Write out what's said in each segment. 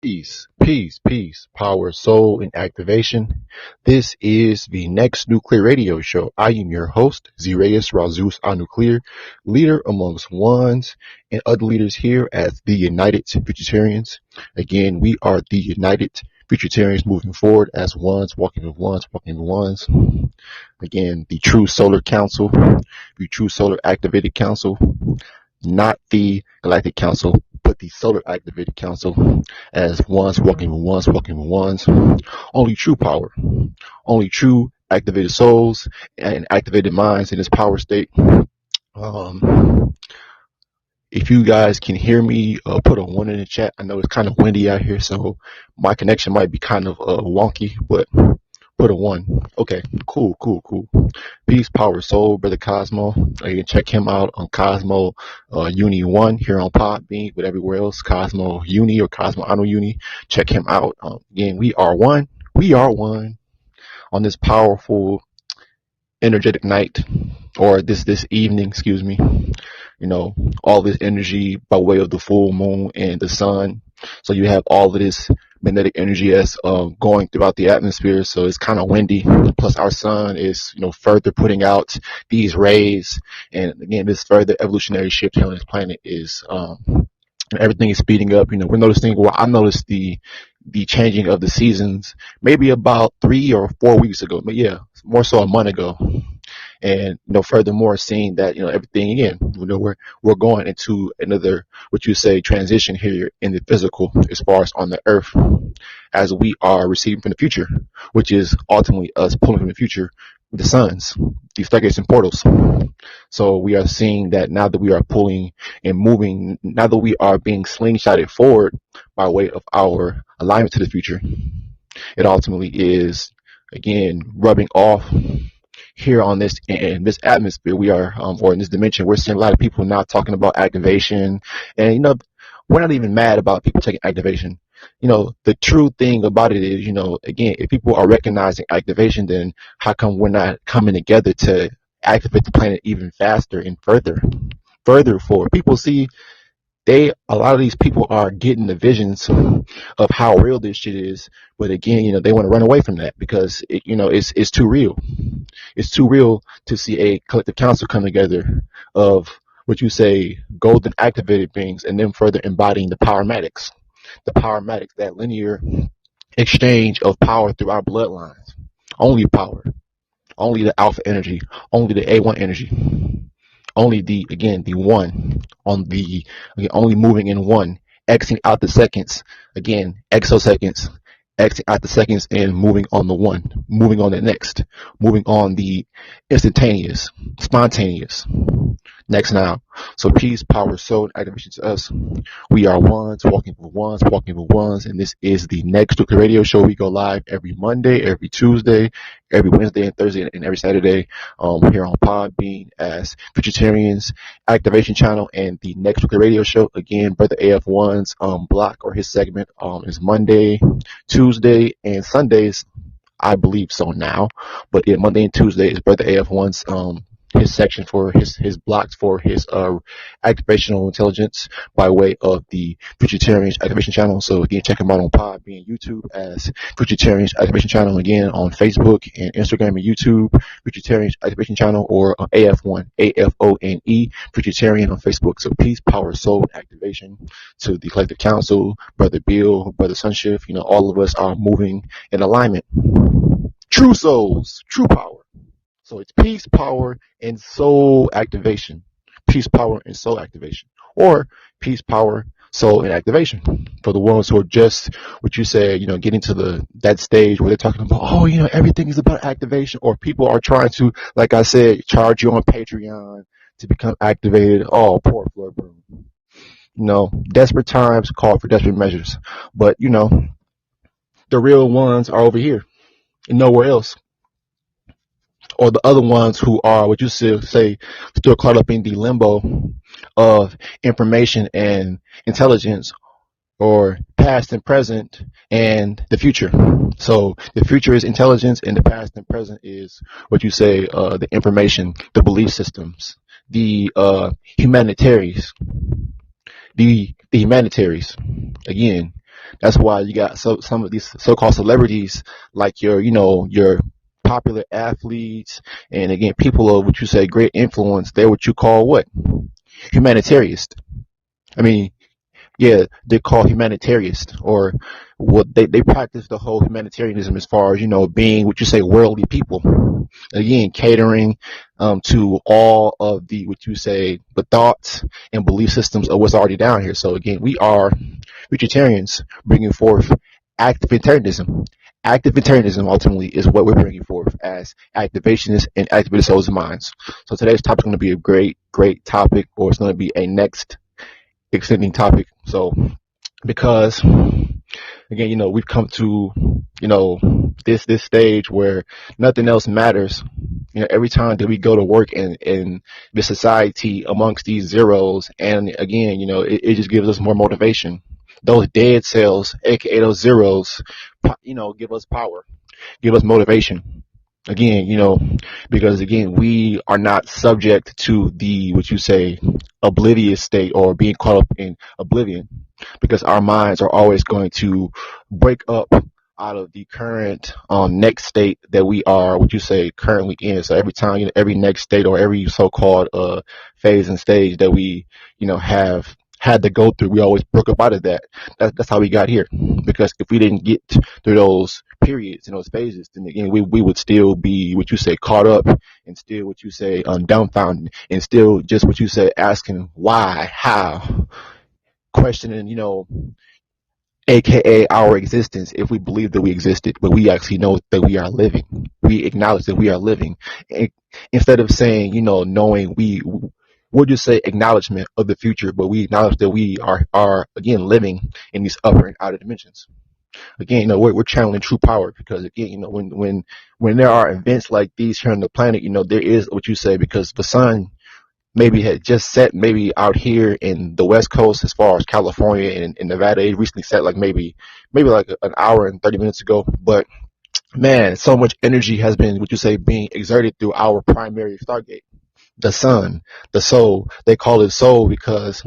Peace, power, soul, and activation. This is the Next Nuclear Radio Show. I am your host, Zireus Razus Nuclear, leader amongst ones and other leaders here as the United Futurtarians. Again, we are the United Futurtarians moving forward as ones, walking with ones, walking with ones. Again, the True Solar Council, the True Solar Activated Council, not the Galactic Council, but the Solar Activated Council, as ones walking with ones, walking with ones. Only true power, only true activated souls and activated minds in this power state. Um, if you guys can hear me, put a one in the chat. I know it's kind of windy out here, so my connection might be kind of wonky, but put a one. Okay, cool. Peace, power, soul, brother Cosmo. You can check him out on Cosmo Uni One here on Podbean, but everywhere else, Cosmo Uni or Cosmo Ano Uni. Check him out. Again, we are one. We are one on this powerful, energetic night, or this evening. Excuse me. You know, all this energy by way of the full moon and the sun. So you have all of this magnetic energy that's going throughout the atmosphere. So it's kind of windy. Plus, our sun is, further putting out these rays. And again, this further evolutionary shift here on this planet is, everything is speeding up. We're noticing. Well, I noticed the changing of the seasons maybe about 3 or 4 weeks ago. But yeah, more so a month ago. And furthermore, seeing that everything again, we're going into another, what you say, transition here in the physical, as far as on the earth, as we are receiving from the future, which is ultimately us pulling from the future, the suns, these stargates and portals. So we are seeing that now that we are pulling and moving, now that we are being slingshotted forward by way of our alignment to the future, it ultimately is again rubbing off here on this, in this atmosphere. We are, or in this dimension, we're seeing a lot of people now talking about activation. And, we're not even mad about people taking activation. The true thing about it is, again, if people are recognizing activation, then how come we're not coming together to activate the planet even faster and further forward? People see, a lot of these people are getting the visions of how real this shit is, but again, they want to run away from that because it's too real. It's too real to see a collective council come together of what you say golden activated beings, and then further embodying the powermatics, that linear exchange of power through our bloodlines. Only power, only the alpha energy, only the A1 energy. Only the one on the, again, only moving in one, Xing out the seconds, again, exoseconds, Xing out the seconds and moving on the one, moving on the next, moving on the instantaneous, spontaneous, next now. So peace, power, soul, and activation to us. We are ones, walking with ones, and this is the Next Nuclear Radio Show. We go live every Monday, every Tuesday, every Wednesday and Thursday, and every Saturday here on Podbean as Futurtarians Activation Channel and the Next Nuclear Radio Show. Again, Brother AF1's block or his segment is Monday, Tuesday, and Sundays. I believe so now, but yeah, Monday and Tuesday is Brother AF1's his section for his blocks for his activational intelligence by way of the Futurtarians Activation Channel. So again, check him out on Podbean, YouTube as Futurtarians Activation Channel. Again, on Facebook and Instagram and YouTube, Futurtarians Activation Channel, or AF1 AFONE Futurtarian on Facebook. So peace, power, soul, activation to the collective council, Brother Bill, Brother Sunshift. All of us are moving in alignment. True souls, true power. So it's peace, power, and soul activation. Peace, power, and soul activation. Or peace, power, soul, and activation. For the ones who are just, what you say, getting to that stage where they're talking about, everything is about activation. Or people are trying to, like I said, charge you on Patreon to become activated. Oh, poor Floor Broom. Desperate times call for desperate measures. But, the real ones are over here and nowhere else. Or the other ones who are, what you say, still caught up in the limbo of information and intelligence, or past and present and the future. So the future is intelligence, and the past and present is, what you say, the information, the belief systems, the humanitaries, the humanitaries. Again, That's why you got some of these so-called celebrities, like your popular athletes, and again, people of what you say great influence. They're what you call what? Humanitarians. I mean, yeah, they're called humanitarians, or what they practice the whole humanitarianism as far as being what you say worldly people. Again, catering to all of the what you say the thoughts and belief systems of what's already down here. So again, we are vegetarians bringing forth activitarianism. Activitarianism ultimately is what we're bringing forth as activationists and activist souls and minds. So today's topic is going to be a great topic, or it's going to be a next extending topic. So because again, we've come to this stage where nothing else matters. Every time that we go to work in the society amongst these zeros, and again, it just gives us more motivation. Those dead cells, aka those zeros, give us power, give us motivation. Again, because again, we are not subject to the what you say oblivious state, or being caught up in oblivion, because our minds are always going to break up out of the current next state that we are what you say currently in. So every time, every next state, or every so-called phase and stage that we have had to go through, we always broke up out of that. That's how we got here. Because if we didn't get through those periods and those phases, then again we would still be what you say caught up, and still what you say dumbfounded, and still just what you say asking why, how, questioning, aka our existence, if we believe that we existed, but we actually know that we are living. We acknowledge that we are living. Instead of saying, knowing, we'll just say acknowledgement of the future, but we acknowledge that we are again living in these upper and outer dimensions. Again, we're channeling true power, because again, when there are events like these here on the planet, there is what you say, because the sun maybe had just set, maybe out here in the West Coast, as far as California and Nevada. It recently set like maybe like an hour and 30 minutes ago. But man, so much energy has been, what you say, being exerted through our primary stargate, the sun, the soul. They call it soul because,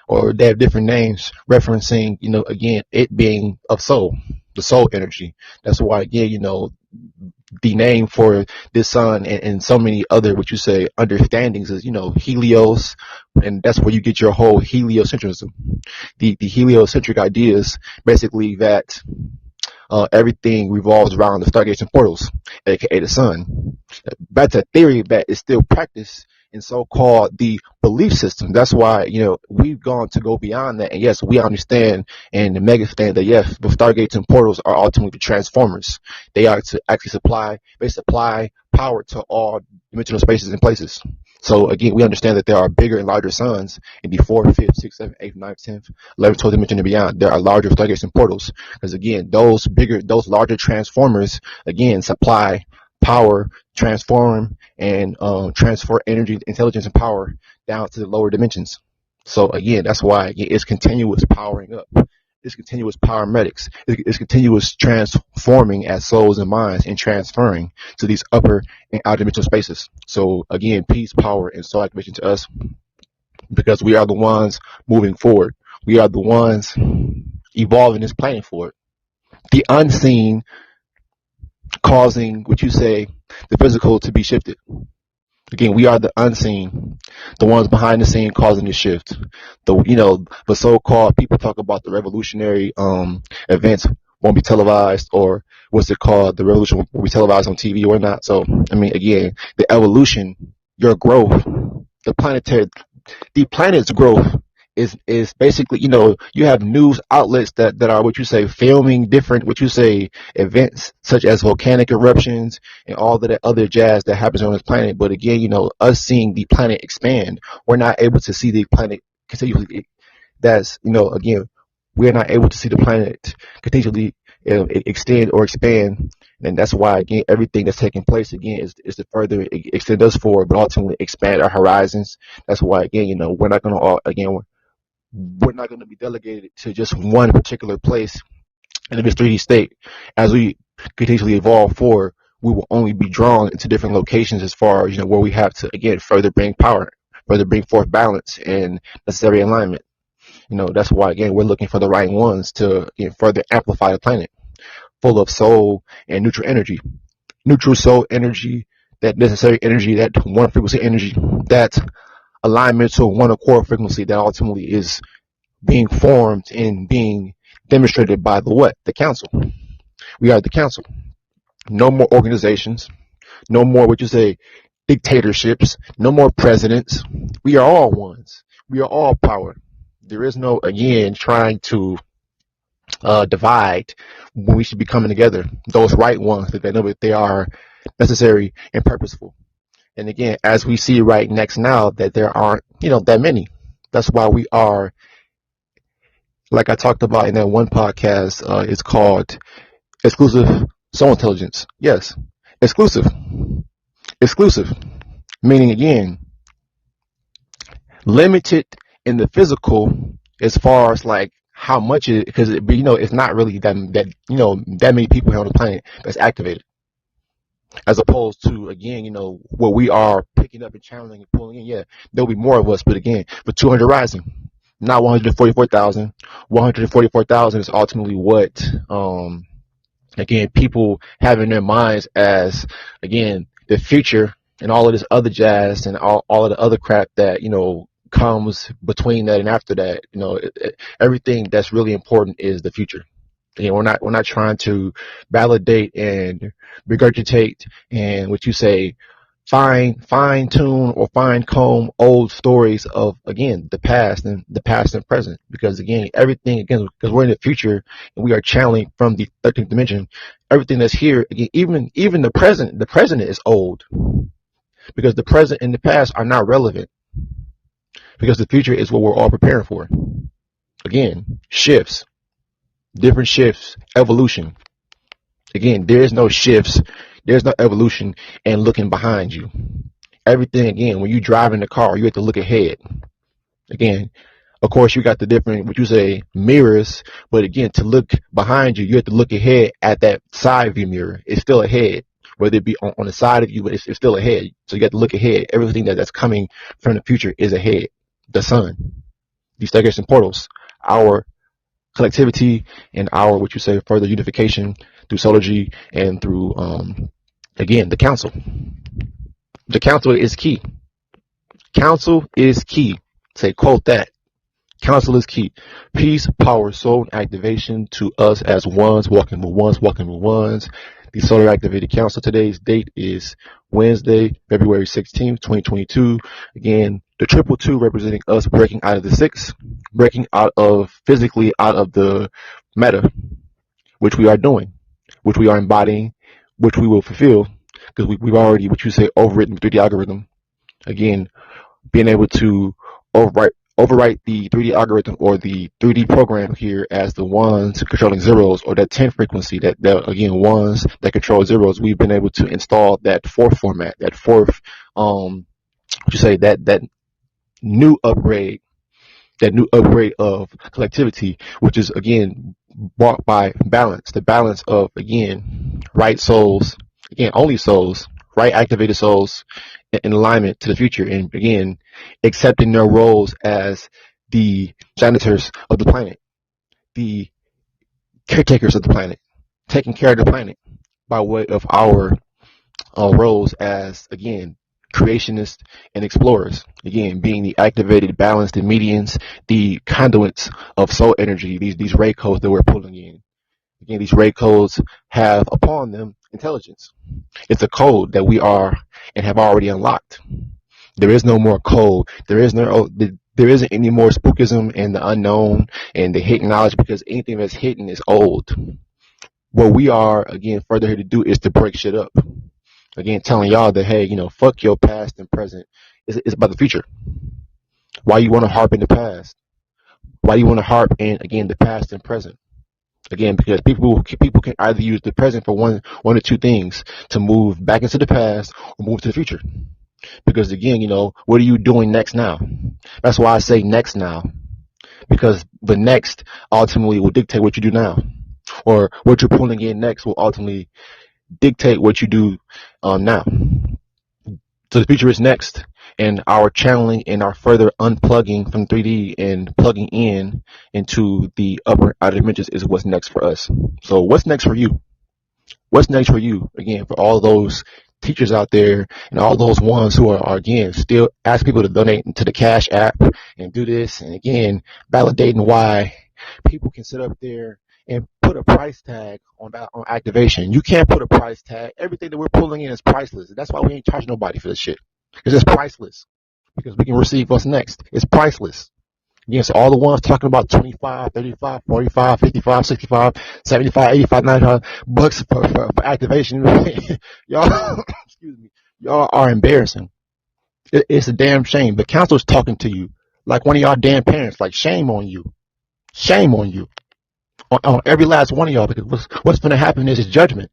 or they have different names referencing, again, it being of soul, the soul energy. That's why, again, the name for this sun, and so many other what you say understandings is Helios, and that's where you get your whole heliocentrism. The heliocentric ideas basically that everything revolves around the stargates and portals, aka the sun. That's a theory that is still practiced in so-called the belief system. That's why we've gone to go beyond that. And yes, we understand and the mega stand that yes, the stargates and portals are ultimately the transformers. They are to actually supply power to all dimensional spaces and places. So again, we understand that there are bigger and larger suns in the 4th, 5th, 6th, 7th, 8th, 9th, 10th, 11th, 12th dimension and beyond. There are larger stargates and portals, because again, those larger transformers again supply power, transform, and transfer energy, intelligence, and power down to the lower dimensions. So again, that's why it's continuous powering up. It's continuous power medics. It's continuous transforming as souls and minds, and transferring to these upper and outer dimensional spaces. So again, peace, power, and soul activation to us, because we are the ones moving forward. We are the ones evolving this planet forward. The unseen causing what you say the physical to be shifted. Again, we are the unseen, the ones behind the scene causing the shift. The so-called people talk about the revolutionary events won't be televised, or what's it called? The revolution will be televised on TV or not. So I mean, again, the evolution, your growth, the planet's growth is basically, you have news outlets that are what you say filming different what you say events such as volcanic eruptions and all of that other jazz that happens on this planet. But again, us seeing the planet expand, we're not able to see the planet continually. That's again, we're not able to see the planet continually extend or expand. And that's why, again, everything that's taking place, again, is to further extend us forward, but ultimately expand our horizons. That's why, again, we're not going to, again, we're not going to be delegated to just one particular place in this 3D state. As we continually evolve forward, we will only be drawn into different locations as far as, where we have to, again, further bring power, further bring forth balance and necessary alignment. That's why, again, we're looking for the right ones to further amplify the planet, full of soul and neutral energy. Neutral soul energy, that necessary energy, that one frequency energy, that alignment to one accord frequency that ultimately is being formed and being demonstrated by the what? The council. We are the council. No more organizations. No more, what you say, dictatorships. No more presidents. We are all ones. We are all power. There is no, again, trying to divide when we should be coming together. Those right ones that they know that they are necessary and purposeful. And again, as we see right next now, that there aren't, that many. That's why we are, like I talked about in that one podcast, it's called Exclusive Soul Intelligence. Yes, exclusive. Exclusive. Meaning, again, limited in the physical as far as like how much it, because it's not really that many people here on the planet that's activated, as opposed to, again, what we are picking up and channeling and pulling in. Yeah, there'll be more of us, but again, for 200 rising, not 144,000. 144,000 is ultimately what, again, people have in their minds as, again, the future, and all of this other jazz and all of the other crap that, comes between that and after that. Everything that's really important is the future. We're not trying to validate and regurgitate and, what you say, fine tune or fine comb old stories of, again, the past and present, because, again, everything, again, because we're in the future and we are channeling from the 13th dimension. Everything that's here, again, even the present is old, because the present and the past are not relevant, because the future is what we're all preparing for. Again, shifts, different shifts, evolution. Again, there's no shifts, there's no evolution and looking behind you. Everything, again, when you drive in the car, you have to look ahead. Again, of course, you got the different, what you say, mirrors, but again, to look behind you, you have to look ahead at that side view mirror. It's still ahead, whether it be on the side of you, but it's still ahead. So you got to look ahead. Everything that's coming from the future is ahead. The sun, these staircase portals, our collectivity, and our, what you say, further unification through Solargy and through, again, the council. The council is key. Council is key. Say, quote that. Council is key. Peace, power, soul, and activation to us as ones, walking with ones, walking with ones. The Solar Activated Council. Today's date is Wednesday, February 16th, 2022. Again, the 222 representing us breaking out of the six, breaking out of physically out of the matter, which we are doing, which we are embodying, which we will fulfill, because we've already, what you say, overwritten through the algorithm. Again, being able to overwrite the 3D algorithm or the 3D program here as the ones controlling zeros, or that 10 frequency, that again, ones that control zeros. We've been able to install that fourth format, that fourth, what you say, that new upgrade of collectivity, which is, again, brought by balance, the balance of, again, right souls, again, only souls, right activated souls in alignment to the future, and, again, accepting their roles as the janitors of the planet, the caretakers of the planet, taking care of the planet by way of our roles as, again, creationists and explorers. Again, being the activated, balanced, the medians, the conduits of soul energy, these ray codes that we're pulling in. Again, these ray codes have upon them intelligence. It's a code that we are and have already unlocked. There is no more code. There isn't any more spookism and the unknown and the hidden knowledge, because anything that's hidden is old. What we are, again, further here to do is to break shit up. Again, telling y'all that, hey, fuck your past and present. It's about the future. Why you want to harp in the past? Why you want to harp in, again, the past and present? Again, because people can either use the present for one or two things: to move back into the past or move to the future. Because, again, what are you doing next now? That's why I say next now, because the next ultimately will dictate what you do now, or what you're pulling in next will ultimately dictate what you do now. So the future is next, and our channeling and our further unplugging from 3D and plugging in into the upper outer dimensions is what's next for us. So what's next for you? What's next for you? Again, for all those teachers out there and all those ones who are again still asking people to donate to the Cash App and do this, and again validating why people can sit up there and put a price tag on activation. You can't put a price tag. Everything that we're pulling in is priceless. That's why we ain't charging nobody for this shit. It's just priceless because we can receive what's next. It's priceless. Yes, all the ones talking about 25, 35, 45, 55, 65, 75, 85, 95 bucks for activation. Y'all, excuse me, y'all are embarrassing. It's a damn shame. The counselor's talking to you like one of y'all damn parents. Like, shame on you. Shame on you. On every last one of y'all, because what's going to happen is judgment.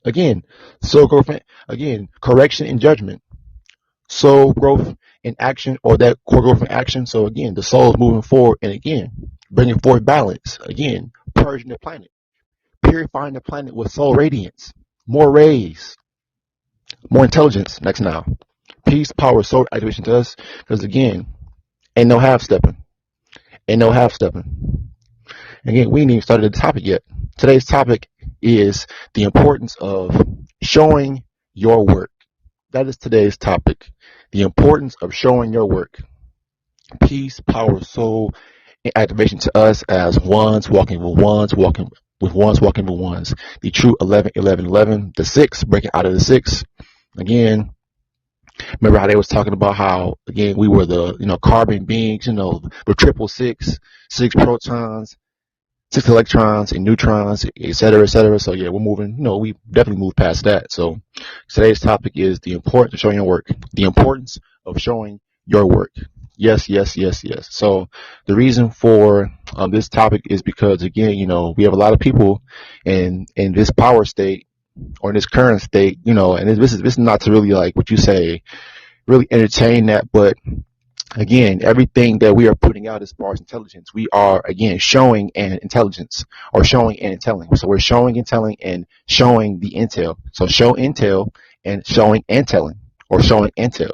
Again, soul growth, again, correction and judgment. Soul growth in action, or that core growth in action. So again, the soul is moving forward, and again, bringing forth balance. Again, purging the planet, purifying the planet with soul radiance, more rays, more intelligence. Next now, peace, power, soul activation to us. Because again, ain't no half stepping. Ain't no half stepping. Again, we ain't even started the topic yet. Today's topic is the importance of showing your work. That is today's topic. The importance of showing your work. Peace, power, soul, and activation to us as ones, walking with ones, walking with ones, walking with ones. The true 11, 11, 11, the 6, breaking out of the 6. Again, remember how they was talking about how, again, we were the, carbon beings, we're triple six, 6 protons, 6 electrons and neutrons, et cetera, et cetera. So yeah, we're moving, we definitely moved past that. So today's topic is the importance of showing your work. The importance of showing your work. Yes, yes, yes, yes. So the reason for this topic is because, again, we have a lot of people in this power state, or in this current state, and this is not to really, like what you say, really entertain that, but again, everything that we are putting out as far as intelligence, we are, again, showing an intelligence, or showing and telling. So we're showing and telling and showing the intel. So show intel and showing and telling, or showing intel.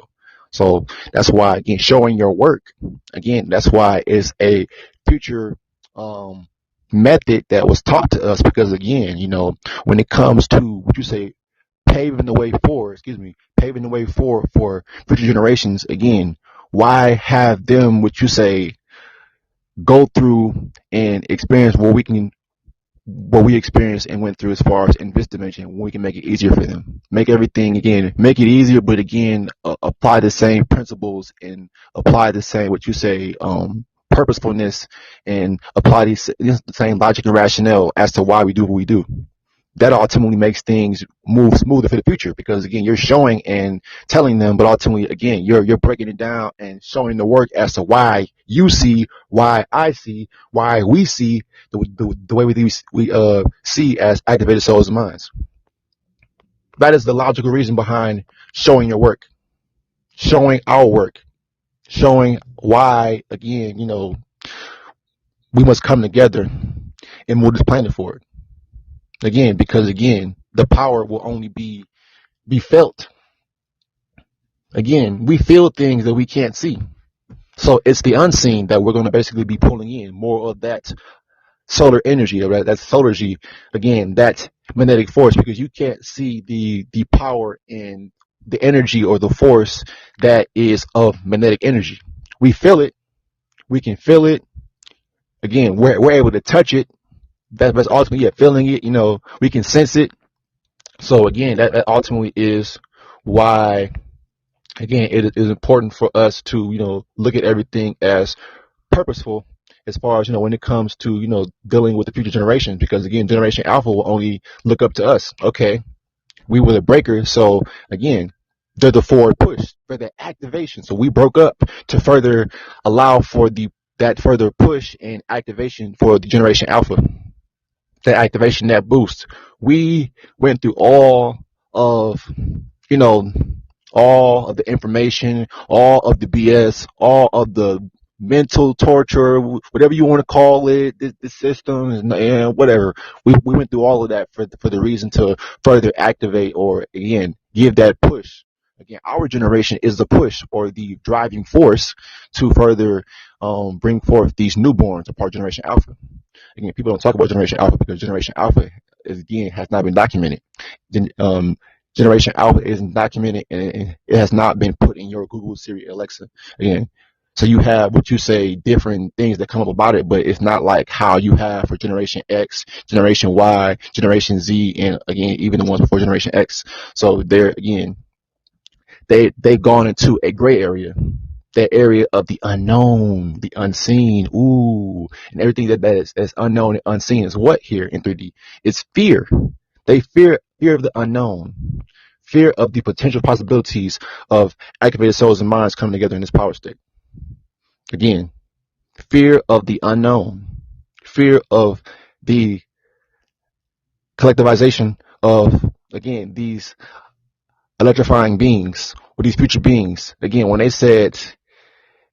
So that's why, again, showing your work, again, that's why it's a future method that was taught to us, because, again, when it comes to what you say, paving the way for future generations, again, why have them, what you say, go through and experience what we experienced and went through as far as in this dimension, when we can make it easier for them, make everything, again, make it easier, but again, apply the same principles and apply the same, what you say, purposefulness, and apply the same logic and rationale as to why we do what we do. That ultimately makes things move smoother for the future, because again, you're showing and telling them, but ultimately, again, you're breaking it down and showing the work as to why you see, why I see, why we see the way we see as activated souls and minds. That is the logical reason behind showing your work, showing our work, showing why, again, we must come together and move this planet forward. Again, because again, the power will only be felt. Again, we feel things that we can't see. So it's the unseen that we're going to basically be pulling in more of that solar energy, right? That solar energy, again, that magnetic force, because you can't see the power and the energy or the force that is of magnetic energy. We feel it. We can feel it. Again, we're able to touch it. That's ultimately feeling it. We can sense it. So again, that ultimately is why, again, it is important for us to, look at everything as purposeful, as far as, when it comes to, dealing with the future generations, because again, Generation Alpha will only look up to us. Okay. We were the breakers. So again, they're the forward push for the activation. So we broke up to further allow for that further push and activation for the Generation Alpha. That activation, that boost. We went through all of the information, all of the BS, all of the mental torture, whatever you want to call it, the system and whatever. We went through all of that for the reason to further activate, or again, give that push. Again, our generation is the push or the driving force to further bring forth these newborns of our generation alpha. Again, people don't talk about generation alpha because generation alpha is, again, has not been documented. Um, generation alpha isn't documented, and it has not been put in your Google, Siri, Alexa. Again, so you have what you say, different things that come up about it, but it's not like how you have for generation X, generation Y, generation Z, and again, even the ones before generation X. So they're, again, they've gone into a gray area, that area of the unknown, the unseen. Ooh, and everything that's unknown and unseen is what here in 3D? It's fear. They fear of the unknown, fear of the potential possibilities of activated souls and minds coming together in this power state. Again, fear of the unknown, fear of the collectivization of, again, these electrifying beings or these future beings. Again, when they said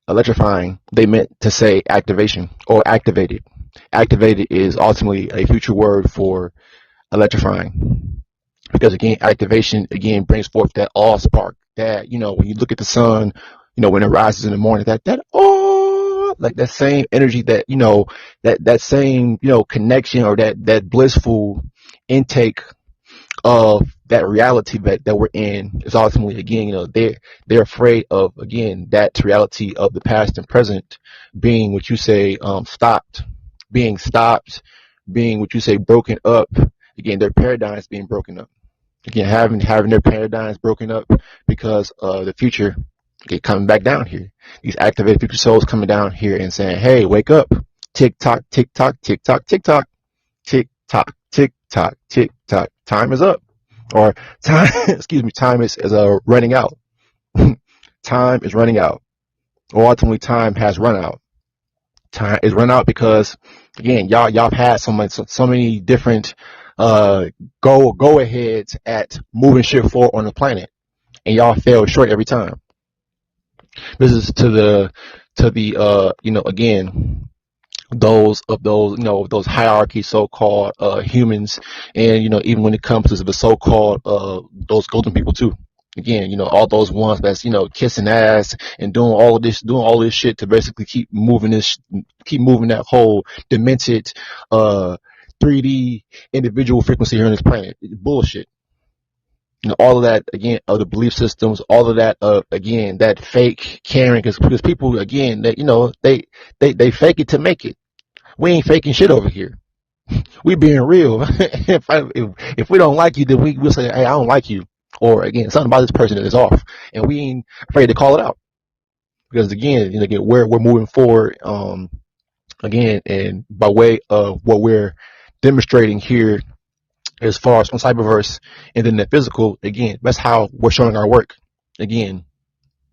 electrifying, they meant to say activation or activated. Activated is ultimately a future word for electrifying, because again, activation again brings forth that awe spark that, when you look at the sun, when it rises in the morning, that oh, like that same energy, that that same connection, or that blissful intake of that reality that we're in is ultimately, again, they're afraid of, again, that reality of the past and present being what you say stopped, being what you say broken up. Again, their paradigms being broken up. Again, having their paradigms broken up because of the future, okay, coming back down here. These activated future souls coming down here and saying, "Hey, wake up! Tick tock, tick tock, tick tock, tick tock, tick tock, tick tock, tick tock. Time is up." Or time, excuse me, time is running out. Time is running out. Or ultimately, time has run out. Time is run out because, again, y'all have had so many different go aheads at moving shit forward on the planet, and y'all fail short every time. This is to the again, those hierarchy so-called humans, and even when it comes to the so-called those golden people too. Again, all those ones that's kissing ass and doing all this shit to basically keep moving that whole demented 3D individual frequency here on this planet. Bullshit. All of that, again, of the belief systems, all of that, again, that fake caring, because people, again, that they fake it to make it. We ain't faking shit over here. We being real. If we don't like you, then we'll say, "Hey, I don't like you," or again, something about this person that is off, and we ain't afraid to call it out, because again, we're moving forward, again, and by way of what we're demonstrating here, as far as on Cyberverse and then the physical, again, that's how we're showing our work, again,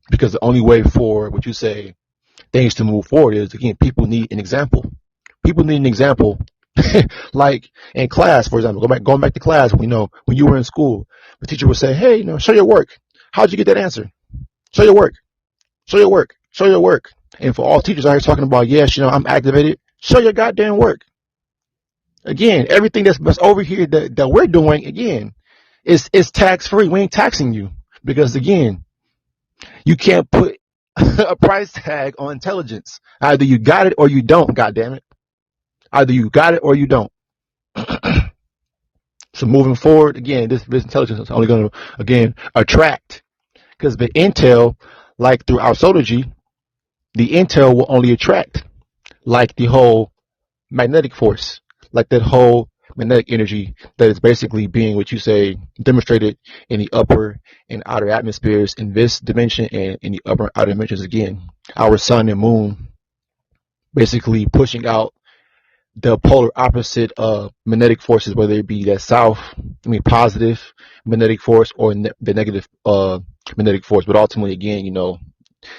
because the only way for what you say things to move forward is, again, people need an example. People need an example. Like in class, for example, going back to class, when you were in school, the teacher would say, "Hey, show your work. How'd you get that answer? Show your work. Show your work. Show your work." And for all teachers out here talking about, yes, I'm activated, show your goddamn work. Again, everything that's over here that we're doing, again, is tax free. We ain't taxing you, because again, you can't put a price tag on intelligence. Either you got it or you don't. God damn it! Either you got it or you don't. So moving forward, again, this intelligence is only going to, again, attract, because the intel, like through our Sotogy, the intel will only attract, like the whole magnetic force, like that whole magnetic energy that is basically being, what you say, demonstrated in the upper and outer atmospheres in this dimension, and in the upper and outer dimensions, again, our sun and moon, basically pushing out the polar opposite of magnetic forces, whether it be that positive magnetic force, or the negative magnetic force. But ultimately, again,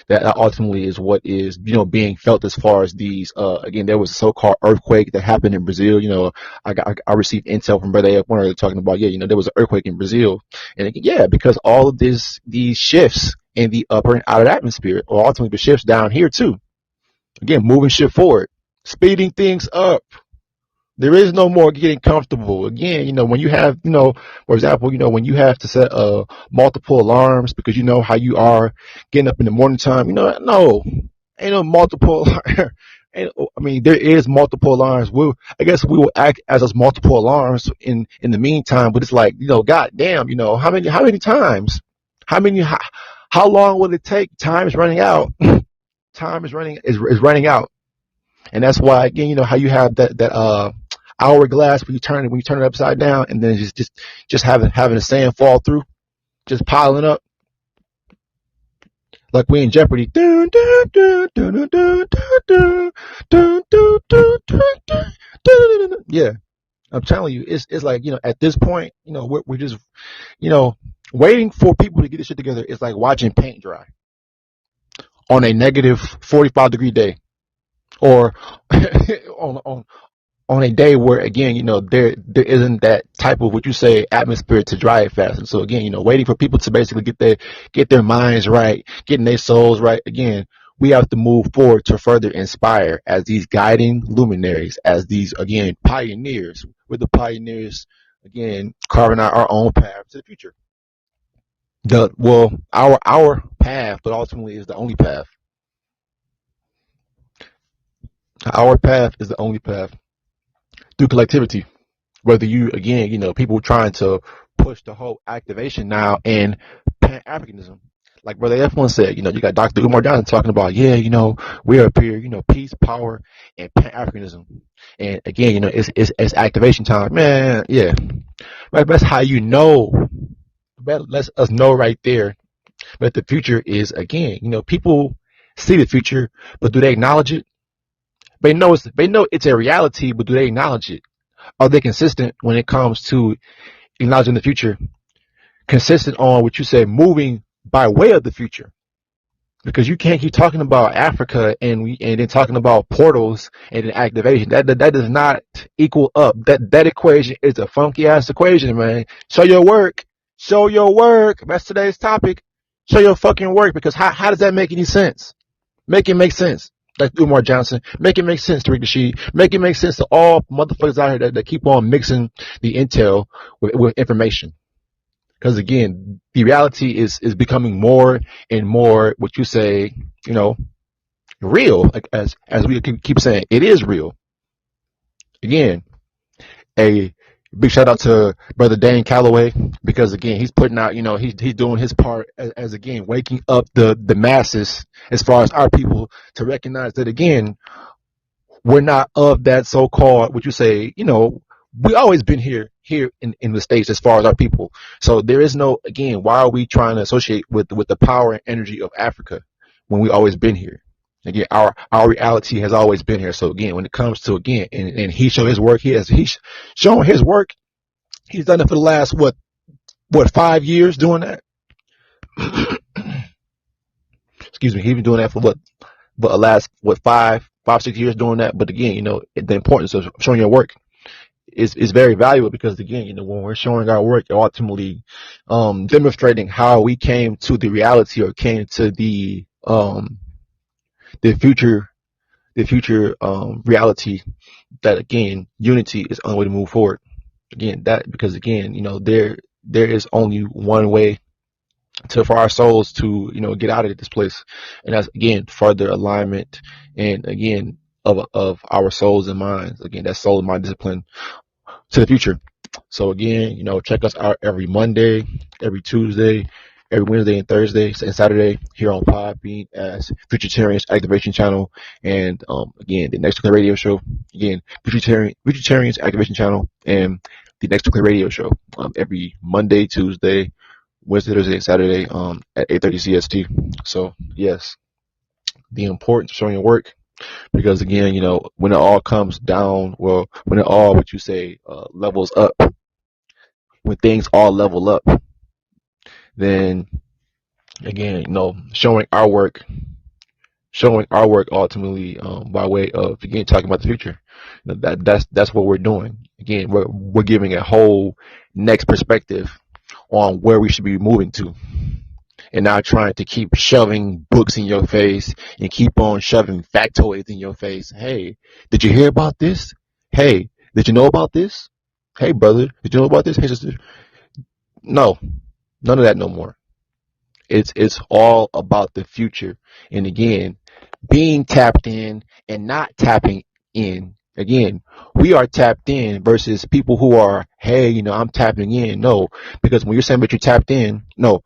that ultimately is what is being felt, as far as these again, there was a so-called earthquake that happened in Brazil. I received intel from Brother F1 talking about, there was an earthquake in Brazil, and because all of these shifts in the upper and outer atmosphere, or ultimately the shifts down here too, again, moving shit forward, speeding things up, There is no more getting comfortable. Again, when you have, for example, when you have to set multiple alarms because you know how you are getting up in the morning time, no, ain't no multiple. I mean, there is multiple alarms. I guess we will act as those multiple alarms in the meantime, but it's like, God damn, how many times? How long will it take? Time is running out. Time is running out. And that's why, again, how you have that hourglass when you turn it upside down, and then just having the sand fall through, just piling up like we in Jeopardy. Dun, dun, dun, dun, dun, dun, dun, dun, dun, dun, dun, dun. Yeah, I'm telling you, it's like, at this point, we're just, waiting for people to get this shit together. It's like watching paint dry on a negative 45-degree day, or on on a day where, again, there isn't that type of, what you say, atmosphere to dry it fast. And so, again, waiting for people to basically get their minds right, getting their souls right. Again, we have to move forward to further inspire as these guiding luminaries, as these, again, pioneers. We're the pioneers, again, carving out our own path to the future. Our path, but ultimately is the only path. Our path is the only path through collectivity. Whether you, again, people trying to push the whole activation now in Pan-Africanism. Like Brother F1 said, you got Dr. Umar Johnson talking about, we're up here, peace, power, and Pan-Africanism. And again, it's activation time. Man, yeah. Right, that's how that lets us know right there that the future is, again, people see the future, but do they acknowledge it? They know it's a reality, but do they acknowledge it? Are they consistent when it comes to acknowledging the future? Consistent on what you say, moving by way of the future, because you can't keep talking about Africa and then talking about portals and then activation. That does not equal up. That equation is a funky ass equation, man. Show your work. Show your work. That's today's topic. Show your fucking work, because how does that make any sense? Make it make sense. Like Umar Johnson, make it make sense to Rick Rashid, make it make sense to all motherfuckers out here that keep on mixing the intel with information. Because again, the reality is becoming more and more, what you say, real. Like as we keep saying, it is real. Again, a big shout out to Brother Dane Calloway, because again, he's putting out, he's doing his part as again, waking up the masses as far as our people to recognize that, again, we're not of that so-called, what you say, we always been here in the States as far as our people. So there is no, again, why are we trying to associate with the power and energy of Africa when we always been here? Again, our reality has always been here. So again, when it comes to, again, and he showed his work, he's shown his work. He's done it for the last, what 5 years doing that? Excuse me. He's been doing that for the last, 5-6 years doing that. But again, the importance of showing your work is very valuable, because again, when we're showing our work, ultimately demonstrating how we came to the reality, or came to the future reality, that again, unity is the only way to move forward. Again, because again, there is only one way for our souls to, get out of this place, and that's, again, further alignment, and again, of our souls and minds. Again, that soul and mind discipline to the future. So again, check us out every Monday, every Tuesday, every Wednesday and Thursday and Saturday here on Podbean as Futurtarians Activation Channel. And again, the Next Nuclear Radio Show. Again, Futurtarians Activation Channel and the Next Nuclear Radio Show every Monday, Tuesday, Wednesday, Thursday, and Saturday at 8:30 CST. So yes, the importance of showing your work. Because again, when it all comes down, when it all, what you say, levels up, when things all level up, then again, showing our work ultimately, by way of, again, talking about the future. That's what we're doing. Again, we're giving a whole next perspective on where we should be moving to. And not trying to keep shoving books in your face and keep on shoving factoids in your face. Hey, did you hear about this? Hey, Did you know about this? Hey, brother, did you know about this? Hey, sister. No, none of that no more. It's all about the future. And again, being tapped in and not tapping in. Again, we are tapped in versus people who are, hey, I'm tapping in. No, because when you're saying that you're tapped in, no,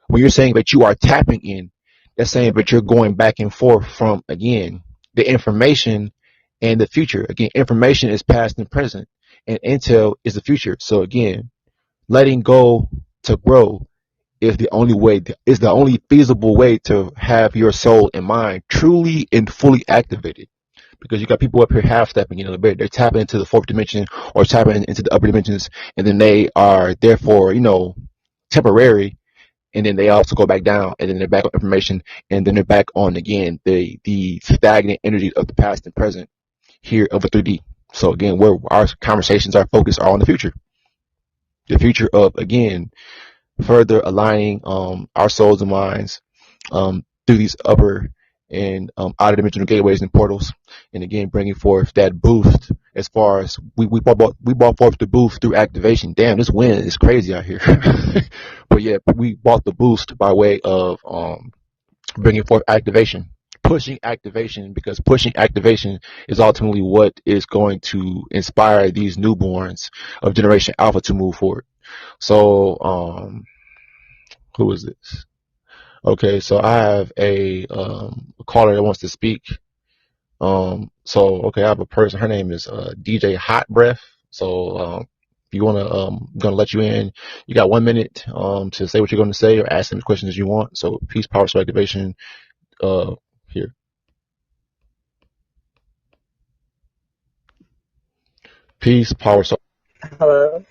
when you're saying that you are tapping in, that's saying that you're going back and forth from, again, the information and the future. Again, information is past and present, and intel is the future. So again, letting go to grow is the only way, is the only feasible way to have your soul and mind truly and fully activated. Because you got people up here half stepping, they're tapping into the fourth dimension or tapping into the upper dimensions, and then they are therefore, temporary, and then they also go back down, and then they're back on information, and then they're back on again the stagnant energies of the past and present here of a 3D. So again, where our conversations, our focus are on the future of, again, further aligning our souls and minds through these upper and outer dimensional gateways and portals, and again bringing forth that boost. As far as we brought forth the boost through activation. Damn, this wind is crazy out here. But yeah, we bought the boost by way of bringing forth activation, pushing activation, because pushing activation is ultimately what is going to inspire these newborns of Generation Alpha to move forward. So who is this? Okay, so I have a caller that wants to speak. So okay, I have a person. Her name is DJ Hot Breath. So if you wanna, gonna let you in. You got 1 minute to say what you're gonna say or ask any questions you want. So peace, power, soul activation. Here. Peace, power, soul. Hello.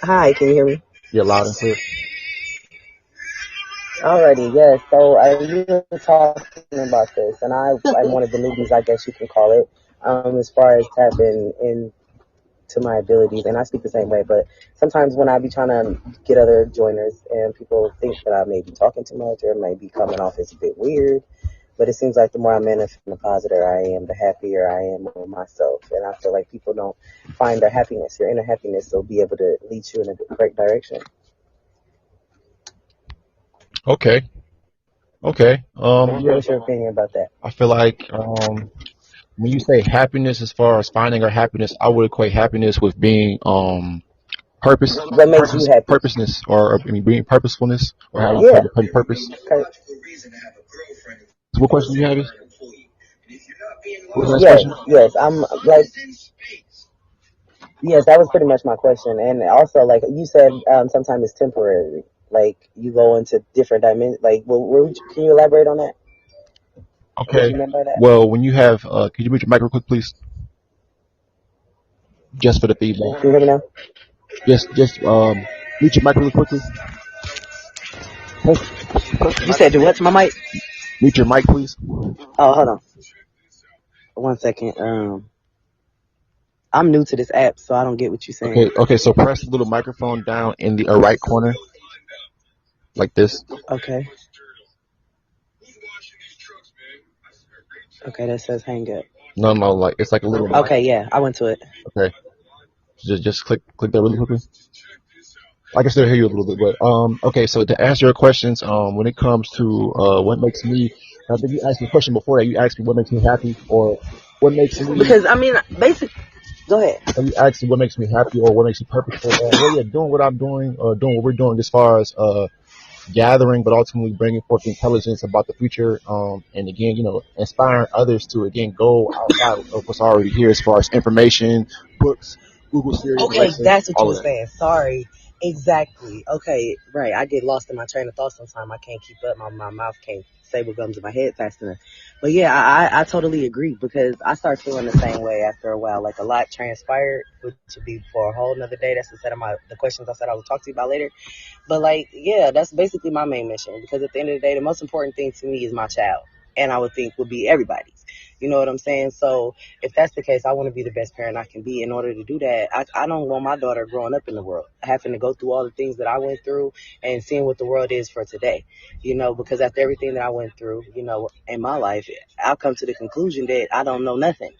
Hi, can you hear me? You're loud and clear. Alrighty, yes. So you were talking about this, and I'm one of the newbies, I guess you can call it, as far as tapping into my abilities, and I speak the same way. But sometimes when I be trying to get other joiners, and people think that I may be talking too much or may be coming off as a bit weird, but it seems like the more I manifest the positive I am, the happier I am with myself, and I feel like people don't find their happiness, your inner happiness, will be able to lead you in a correct direction. Okay. Yeah, What's your opinion about that? I feel like when you say happiness, as far as finding our happiness, I would equate happiness with being What makes you happy? purposeness, or I mean, being purposefulness, or having Yeah. purpose. Okay. So what question do you have? What was the next Yes, question? yes. I'm like, yes, that was pretty much my question. And also, like you said, sometimes it's temporary. Like you go into different dimensions. Like, well, can you elaborate on that? What do Okay. you mean by that? Well, when you have, could you mute your mic real quick, please? Just for the feedback. Can you hear me now? Just mute your mic really quickly. You said do what to my mic? Mute your mic, please. Oh, hold on. 1 second. I'm new to this app, so I don't get what you're saying. Okay. So press the little microphone down in the right corner, like this. Okay. Okay, that says hang up. No, like it's like a little. Okay, yeah, I went to it. Okay. Just click that really quickly. I can still hear you a little bit, but okay. So to answer your questions, when it comes to what makes me, I think you asked me a question before that. You asked me what makes me happy, or what makes me. Because I mean, basically, go ahead. You asked me what makes me happy or what makes me purposeful. Well, yeah, doing what I'm doing, doing what we're doing as far as gathering, but ultimately bringing forth intelligence about the future. And again, inspiring others to again go outside of what's already here as far as information, books, Google series. Okay, Alexa, that's what you all were of that. saying. Sorry. Exactly. Okay, right. I get lost in my train of thought sometimes. I can't keep up. My mouth can't say what comes in my head fast enough. But yeah, I totally agree, because I start feeling the same way after a while. Like a lot transpired, which would be for a whole nother day. That's instead of the questions I said I would talk to you about later. But like, yeah, that's basically my main mission, because at the end of the day, the most important thing to me is my child, and I would think would be everybody's. You know what I'm saying? So if that's the case, I want to be the best parent I can be. In order to do that, I don't want my daughter growing up in the world, having to go through all the things that I went through and seeing what the world is for today. Because after everything that I went through, in my life, I'll come to the conclusion that I don't know nothing.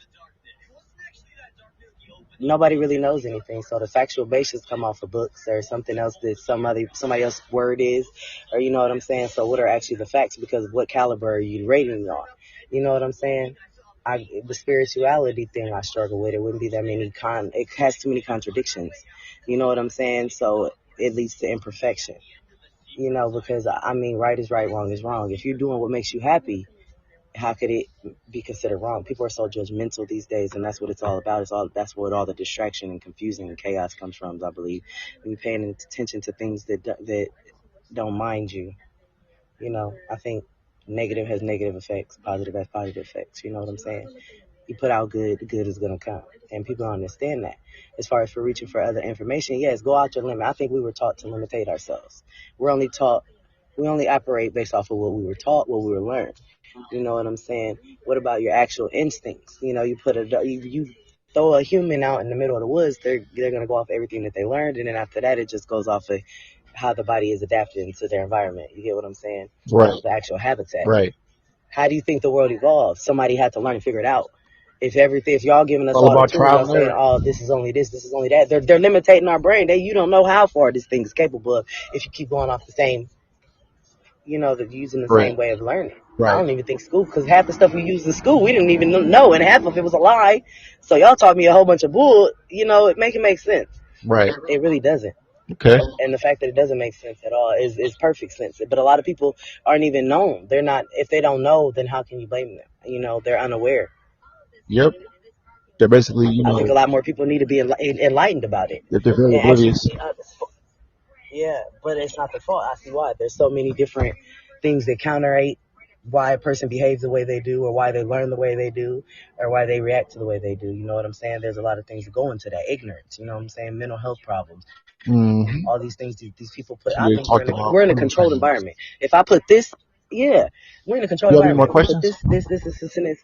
nobody really knows anything. So the factual basis come off of books or something else that somebody else's word is, or you know what I'm saying. So what are actually the facts? Because what caliber are you rating on? You know what I'm saying? The spirituality thing I struggle with. It wouldn't be that many It has too many contradictions. You know what I'm saying? So it leads to imperfection. You know, because I mean, right is right, wrong is wrong. If you're doing what makes you happy, how could it be considered wrong? People are so judgmental these days, and that's what it's all about. That's what all the distraction and confusing and chaos comes from. I believe when you're paying attention to things that don't mind you. You know, I think negative has negative effects, positive has positive effects. You know what I'm saying? You put out good, good is gonna come, and people don't understand that. As far as for reaching for other information, yes, go out your limit. I think we were taught to limitate ourselves. We're only taught. We only operate based off of what we were taught, what we were learned. You know what I'm saying? What about your actual instincts? You know, you throw a human out in the middle of the woods, they're gonna go off everything that they learned, and then after that, it just goes off of how the body is adapted into their environment. You get what I'm saying? Right. The actual habitat. Right. How do you think the world evolved? Somebody had to learn and figure it out. If y'all giving us All all the about tools, trial y'all and saying, error. oh, this is only this is only that. They're limiting our brain. You don't know how far this thing is capable of if you keep going off the same, using the Right. same way of learning. I Right. don't even think school, because half the stuff we used in school, we didn't even know, and half of it was a lie. So y'all taught me a whole bunch of bull. It makes sense. Right. It really doesn't. Okay. And the fact that it doesn't make sense at all is perfect sense. But a lot of people aren't even known. They're not. If they don't know, then how can you blame them? They're unaware. Yep. They're basically, I think a lot more people need to be enlightened about it, they're very and actually, oblivious. yeah, but it's not the fault. I see why. There's so many different things that counterate why a person behaves the way they do, or why they learn the way they do, or why they react to the way they do. You know what I'm saying? There's a lot of things that go into that. Ignorance, you know what I'm saying? Mental health problems, Mm-hmm. all these things these people put. I We think talked about we're in a plenty of controlled things. environment. If I put this, yeah, we're in a controlled You have any more environment. If we put questions? this, and this.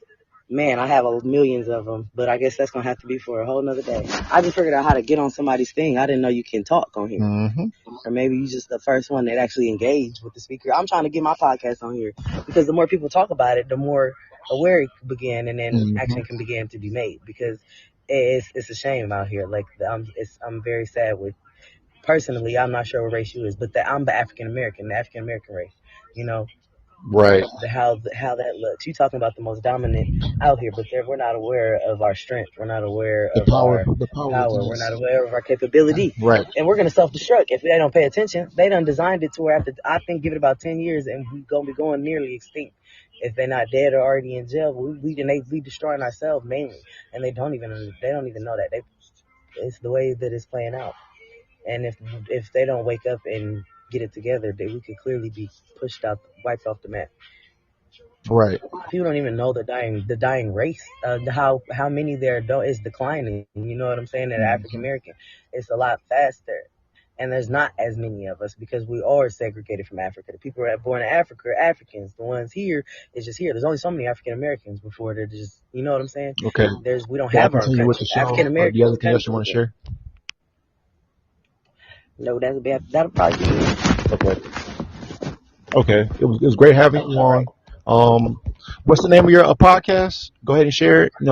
Man, I have millions of them, but I guess that's gonna have to be for a whole nother day. I just figured out how to get on somebody's thing. I didn't know you can talk on here, Mm-hmm. or maybe you just the first one that actually engaged with the speaker. I'm trying to get my podcast on here because the more people talk about it, the more aware it can begin, and then Mm-hmm. action can begin to be made. Because it's a shame out here. Like I'm very sad with. Personally, I'm not sure what race you is, but I'm the African American, race. You know, Right. how that looks. You talking about the most dominant out here, but we're not aware of our strength. We're not aware The of power, our the power power. We're within not us. aware of our capability, Right. and we're gonna self-destruct if they don't pay attention. They done designed it to where after I think give it about 10 years, and we gonna be going nearly extinct. If they're not dead or already in jail, we destroying ourselves mainly, and they don't even know that it's the way that it's playing out. And if they don't wake up and get it together, we could clearly be pushed out, wiped off the map. Right. People don't even know the dying race. How many there don't is declining. You know what I'm saying? That African Mm-hmm. American, it's a lot faster, and there's not as many of us because we are segregated from Africa. The people that are born in Africa are Africans. The ones here is just here. There's only so many African Americans before they're just. You know what I'm saying? Okay. We don't Can I have our own continue with the country. African show? Or do you have Americans anything else you country. want to share? No, that'll probably be it. Okay. Okay. It was great having you All right. on. What's the name of your podcast? Go ahead and share it. Give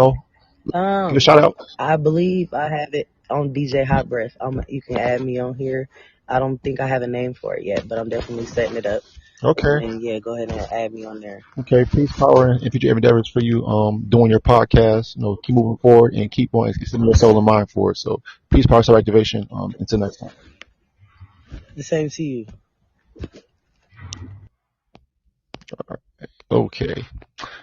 a Um, shout out. I believe I have it on DJ Hot Breath. You can add me on here. I don't think I have a name for it yet, but I'm definitely setting it up. Okay. And yeah, go ahead and add me on there. Okay. Peace, power, and future endeavors for you. Doing your podcast. Keep moving forward and keep on extending your soul and mind for it. So, peace, power, self activation. Until next time. The same to you. Okay.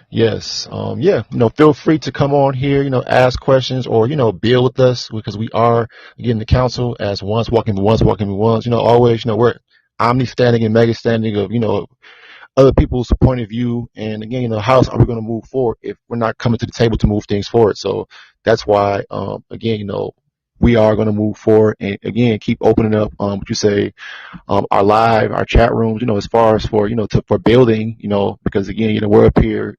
Yes. Yeah. Feel free to come on here, ask questions or, build with us because we are, again, the council as once walking the ones, walking the ones, always, we're omni-standing and mega standing of, other people's point of view. And again, how else are we going to move forward if we're not coming to the table to move things forward? So that's why, again, we are going to move forward and again, keep opening up, what you say, our chat rooms, as far as for, for building, because again, we're up here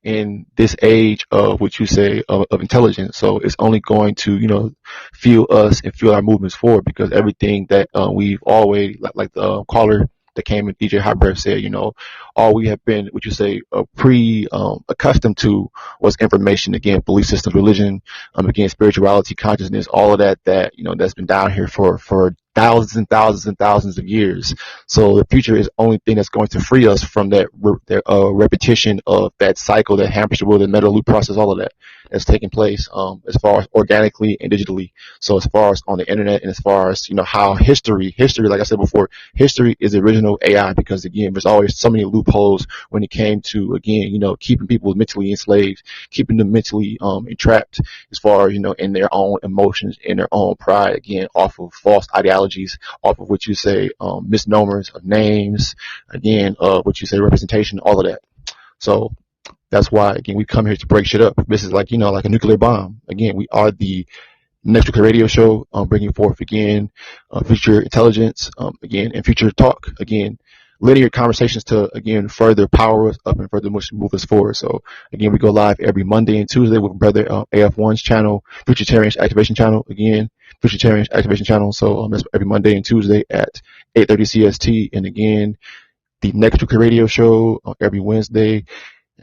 in this age of what you say of intelligence. So it's only going to, fuel us and fuel our movements forward because everything that we've always, like the caller that came in. DJ Hot Breath said, all we have been, what you say, accustomed to was information. Again, belief systems, religion, again, spirituality, consciousness, all of that's been down here for thousands and thousands and thousands of years. So the future is the only thing that's going to free us from that repetition of that cycle, that hamster wheel, the meta loop process, all of that that's taking place, as far as organically and digitally. So as far as on the internet, and as far as how history, like I said before, history is the original AI, because again, there's always so many loopholes when it came to, again, keeping people mentally enslaved, keeping them mentally entrapped, as far as in their own emotions, in their own pride, again, off of false ideologies, off of what you say, misnomers of names, again, what you say, representation, all of that. So that's why, again, we come here to break shit up. This is like, like a nuclear bomb. Again, we are the Next Nuclear Radio Show, bringing forth, again, future intelligence, again, and future talk, again, linear conversations to, again, further power us up and further move us forward. So, again, we go live every Monday and Tuesday with Brother AF1's channel, FUTURTARIANS Activation Channel, again, FUTURTARIANS Activation Channel. So, that's every Monday and Tuesday at 8:30 CST. And again, the Next Nuclear Radio Show every Wednesday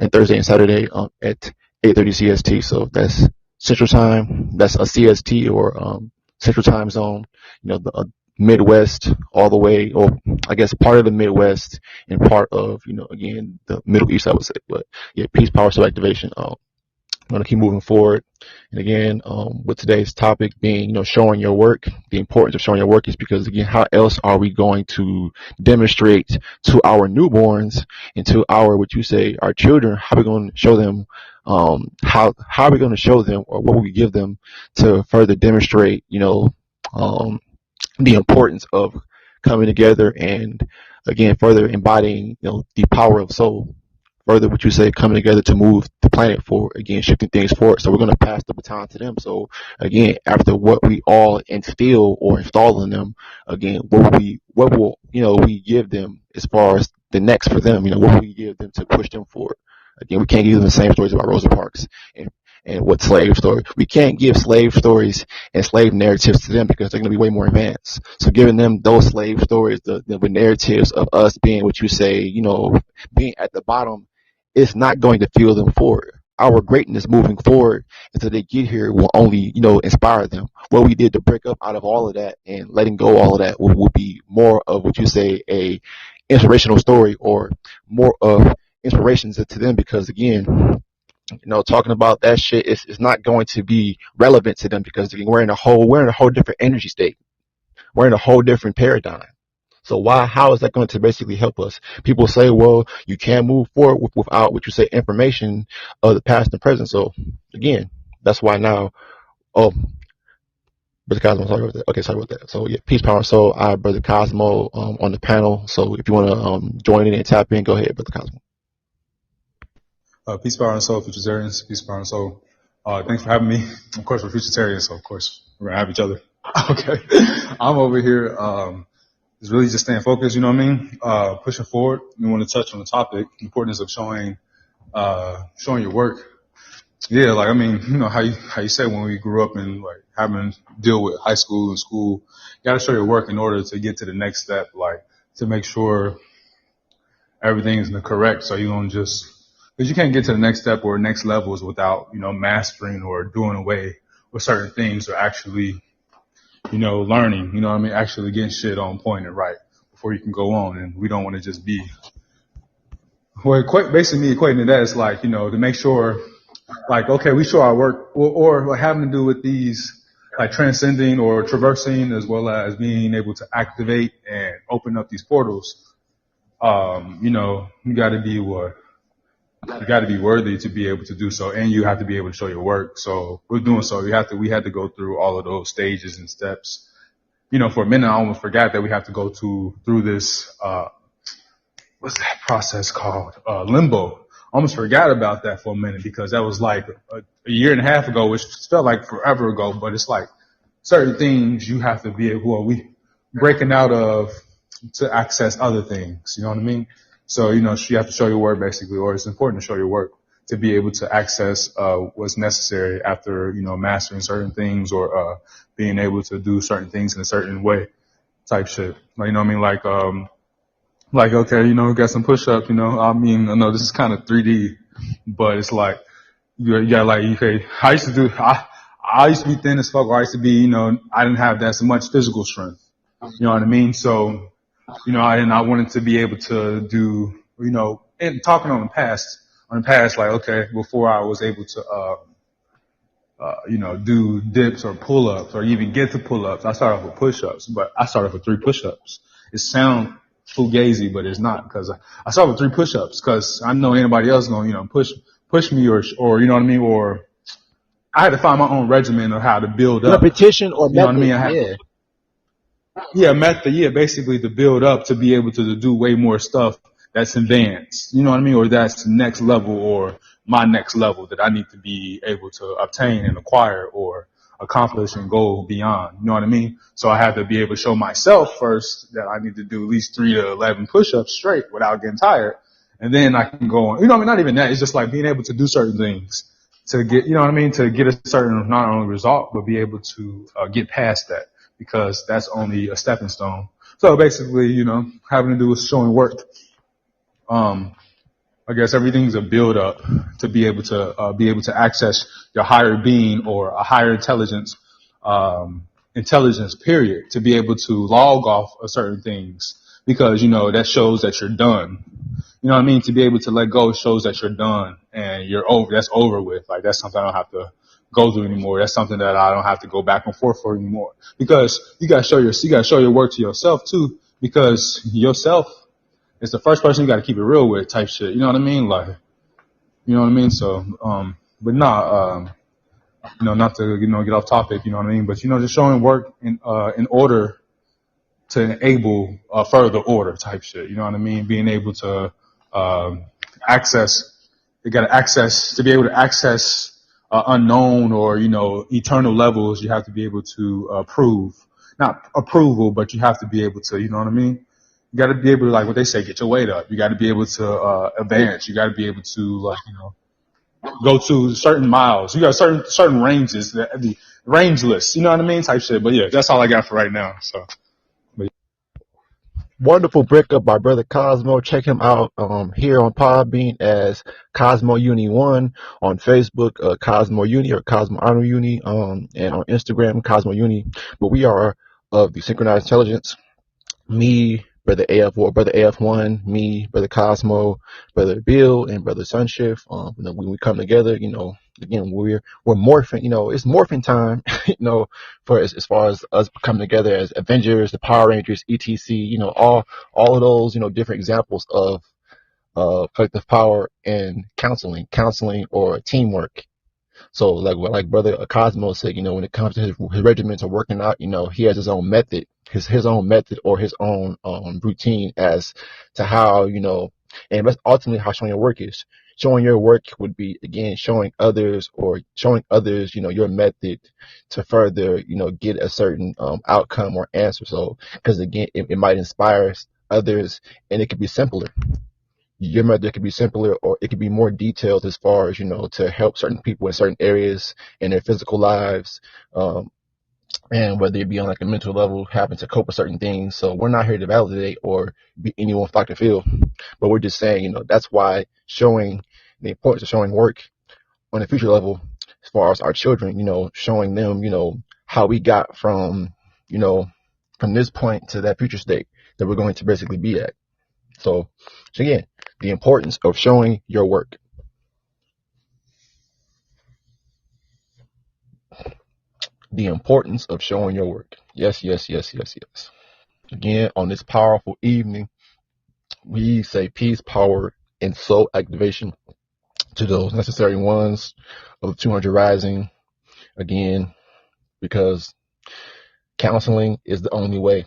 and Thursday and Saturday at 8:30 CST. So that's Central Time. That's a CST, or Central Time Zone. The Midwest, all the way, or I guess part of the Midwest and part of again the Middle East, I would say. But yeah, peace, power, so activation. I'm going to keep moving forward. And again, with today's topic being, showing your work, the importance of showing your work is because, again, how else are we going to demonstrate to our newborns and to our, what you say, our children, how are we going to show them, how are we going to show them, or what will we give them to further demonstrate, the importance of coming together and, again, further embodying, the power of soul. Further, what you say, coming together to move the planet forward, again, shifting things forward. So we're going to pass the baton to them. So again, after what we all instill or install in them, again, what will we give them as far as the next for them? What will we give them to push them forward? Again, we can't give them the same stories about Rosa Parks and what slave story. We can't give slave stories and slave narratives to them because they're going to be way more advanced. So giving them those slave stories, the narratives of us being, what you say, being at the bottom, it's not going to fuel them forward. Our greatness moving forward until they get here will only, inspire them. What we did to break up out of all of that and letting go all of that will be more of, what you say, a inspirational story, or more of inspirations to them, because again, talking about that shit is not going to be relevant to them, because again, we're in a whole different energy state. We're in a whole different paradigm. So how is that going to basically help us? People say, well, you can't move forward without, what you say, information of the past and present. So again, that's why now, Brother Cosmo, sorry about that. Okay, sorry about that. So yeah, peace, power, soul. I, Brother Cosmo, on the panel. So if you want to join in and tap in, go ahead, Brother Cosmo. Peace, power, and soul, Futuritarians. Peace, power, and soul. Thanks for having me. Of course, we're Futuritarians, so of course we're gonna have each other. Okay, I'm over here. Is really just staying focused, you know what I mean? Pushing forward. We want to touch on the topic, the importance of showing your work. Yeah, like, I mean, how you say when we grew up and like having to deal with high school and school, you gotta show your work in order to get to the next step, like to make sure everything is correct. So you don't just, because you can't get to the next step or next levels without, mastering or doing away with certain things, or actually, learning, what I mean, actually getting shit on point and right before you can go on. And we don't want to just be, basically equating to that is like, to make sure, like, okay, we show our work, or like having to do with these, like transcending or traversing, as well as being able to activate and open up these portals. You gotta be you got to be worthy to be able to do so, and you have to be able to show your work. So we're doing so. We had to go through all of those stages and steps. For a minute, I almost forgot that we have to go through this, what's that process called? Limbo. I almost forgot about that for a minute, because that was like a year and a half ago, which felt like forever ago, but it's like certain things you have to be able, breaking out of to access other things. You know what I mean? So, you have to show your work basically, or it's important to show your work to be able to access, what's necessary after, mastering certain things, or, being able to do certain things in a certain way type shit. Like, you know what I mean? Like, Like, okay, got some push-ups, I mean, I know this is kind of 3D, but it's like, you got like, okay, I used to be thin as fuck, or I used to be, I didn't have that so much physical strength. You know what I mean? So, I wanted to be able to do, and talking on the past, like, okay, before I was able to, do dips or pull-ups or even get to pull-ups. I started off with push-ups, but I started with 3 push-ups. It sounds fugazi, but it's not, because I started with 3 push-ups because I know anybody else going, push me or, you know what I mean? Or I had to find my own regimen of how to build up. Repetition or You know what I method? mean? Yeah. Method, basically to build up to be able to do way more stuff that's advanced, you know what I mean, or that's next level, or my next level that I need to be able to obtain and acquire or accomplish and go beyond, you know what I mean? So I have to be able to show myself first that I need to do at least 3 to 11 push-ups straight without getting tired, and then I can go on. You know what I mean? Not even that. It's just like being able to do certain things to get, you know what I mean, to get a certain not only result, but be able to get past that, because that's only a stepping stone. So basically, having to do with showing work. I guess everything's a build up to be able to access your higher being or a higher intelligence period, to be able to log off of certain things, because, that shows that you're done. You know what I mean? To be able to let go shows that you're done and you're over. That's over with. Like, that's something I don't have to go through anymore. That's something that I don't have to go back and forth for anymore. Because you gotta show your work to yourself too. Because yourself is the first person you gotta keep it real with, type shit. You know what I mean? Like, you know what I mean? So, but nah, not to, get off topic. You know what I mean? But, just showing work in order to enable further order, type shit. You know what I mean? Being able to access, you got to access, to be able to access unknown or, eternal levels. You have to be able to prove, not approval, but you have to be able to, you know what I mean? You got to be able to, like what they say, get your weight up. You got to be able to advance. You got to be able to, like, go to certain miles. You got certain ranges, the rangeless, you know what I mean, type shit. But yeah, that's all I got for right now. So. Wonderful breakup by Brother Cosmo. Check him out here on Podbean as Cosmo Uni 1, on Facebook, Cosmo Uni or Cosmo Honor Uni, and on Instagram, Cosmo Uni. But we are of the Synchronized Intelligence. Me, Brother Brother AF1, me, Brother Cosmo, Brother Bill, and Brother Sunshift. When we come together, again, we're morphing. It's morphing time. For as far as us coming together as Avengers, the Power Rangers, etc. All of those, different examples of collective power and counseling or teamwork. So like Brother Cosmo said, when it comes to his regiments or working out, he has his own method, his own method or his own routine as to how, and that's ultimately how showing your work is. Showing your work would be, again, showing others, your method to further, get a certain outcome or answer. So, because again, it might inspire others, and it could be simpler. Your method could be simpler, or it could be more detailed as far as, to help certain people in certain areas in their physical lives, and whether it be on like a mental level, having to cope with certain things. So we're not here to validate or be anyone's Dr. Phil, but we're just saying, that's why showing the importance of showing work on a future level, as far as our children, showing them, how we got from this point to that future state that we're going to basically be at. So again, the importance of showing your work. The importance of showing your work. Yes, yes, yes, yes, yes. Again, on this powerful evening, we say peace, power, and soul activation to those necessary ones of the 200 Rising. Again, because counseling is the only way.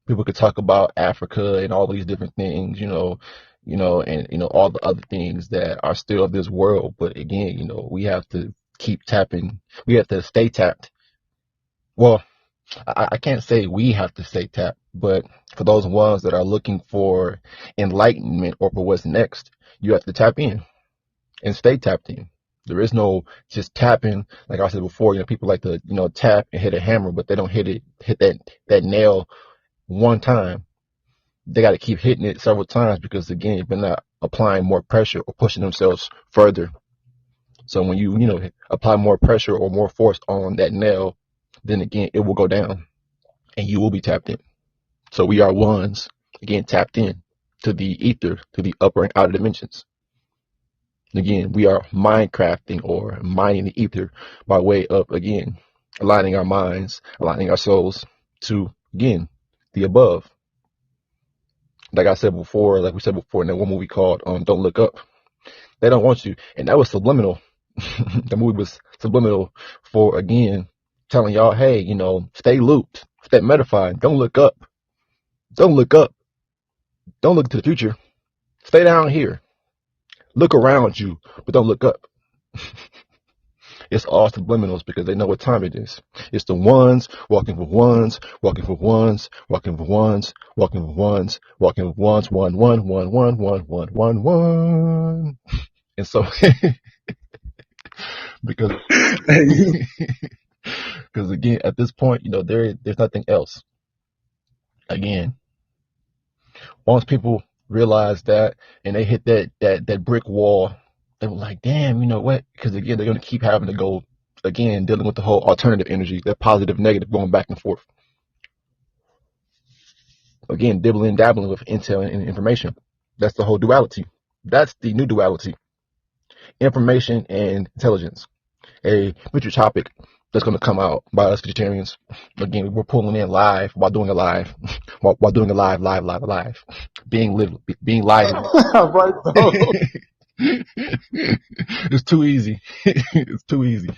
People could talk about Africa and all these different things, and all the other things that are still of this world. But again, we have to keep tapping. We have to stay tapped. Well, I can't say we have to stay tapped, but for those ones that are looking for enlightenment or for what's next, you have to tap in and stay tapped in. There is no just tapping. Like I said before, people like to, tap and hit a hammer, but they don't hit that nail one time. they got to keep hitting it several times because again, they're not applying more pressure or pushing themselves further. So when you know, apply more pressure or more force on that nail, then again, it will go down and you will be tapped in. So we are ones, again, tapped in to the ether, to the upper and outer dimensions. Again, we are Minecrafting or mining the ether by way of, again, aligning our minds, aligning our souls to, again, the above. Like I said before, like we said before in that one movie called Don't Look Up, they don't want you. And that was subliminal. The movie was subliminal for, again, telling y'all, hey, you know, stay looped, stay metafied, don't look up. Don't look up. Don't look to the future. Stay down here. Look around you, but don't look up. It's all subliminals because they know what time it is. It's the ones walking for ones, walking for ones, walking for ones, walking for ones, walking for ones, one. And so, because, because again, at this point, you know, there's nothing else. Again, once people realize that and they hit that brick wall, they were like, damn, you know what? Because again, they're going to keep having to go, again, dealing with the whole alternative energy, that positive, negative, going back and forth. Again, dibbling, dabbling with intel and information. That's the whole duality. That's the new duality. Information and intelligence. A future topic that's going to come out by us vegetarians. Again, we're pulling in live while doing a live, while doing a live, being live, being live. Right. It's too easy. It's too easy.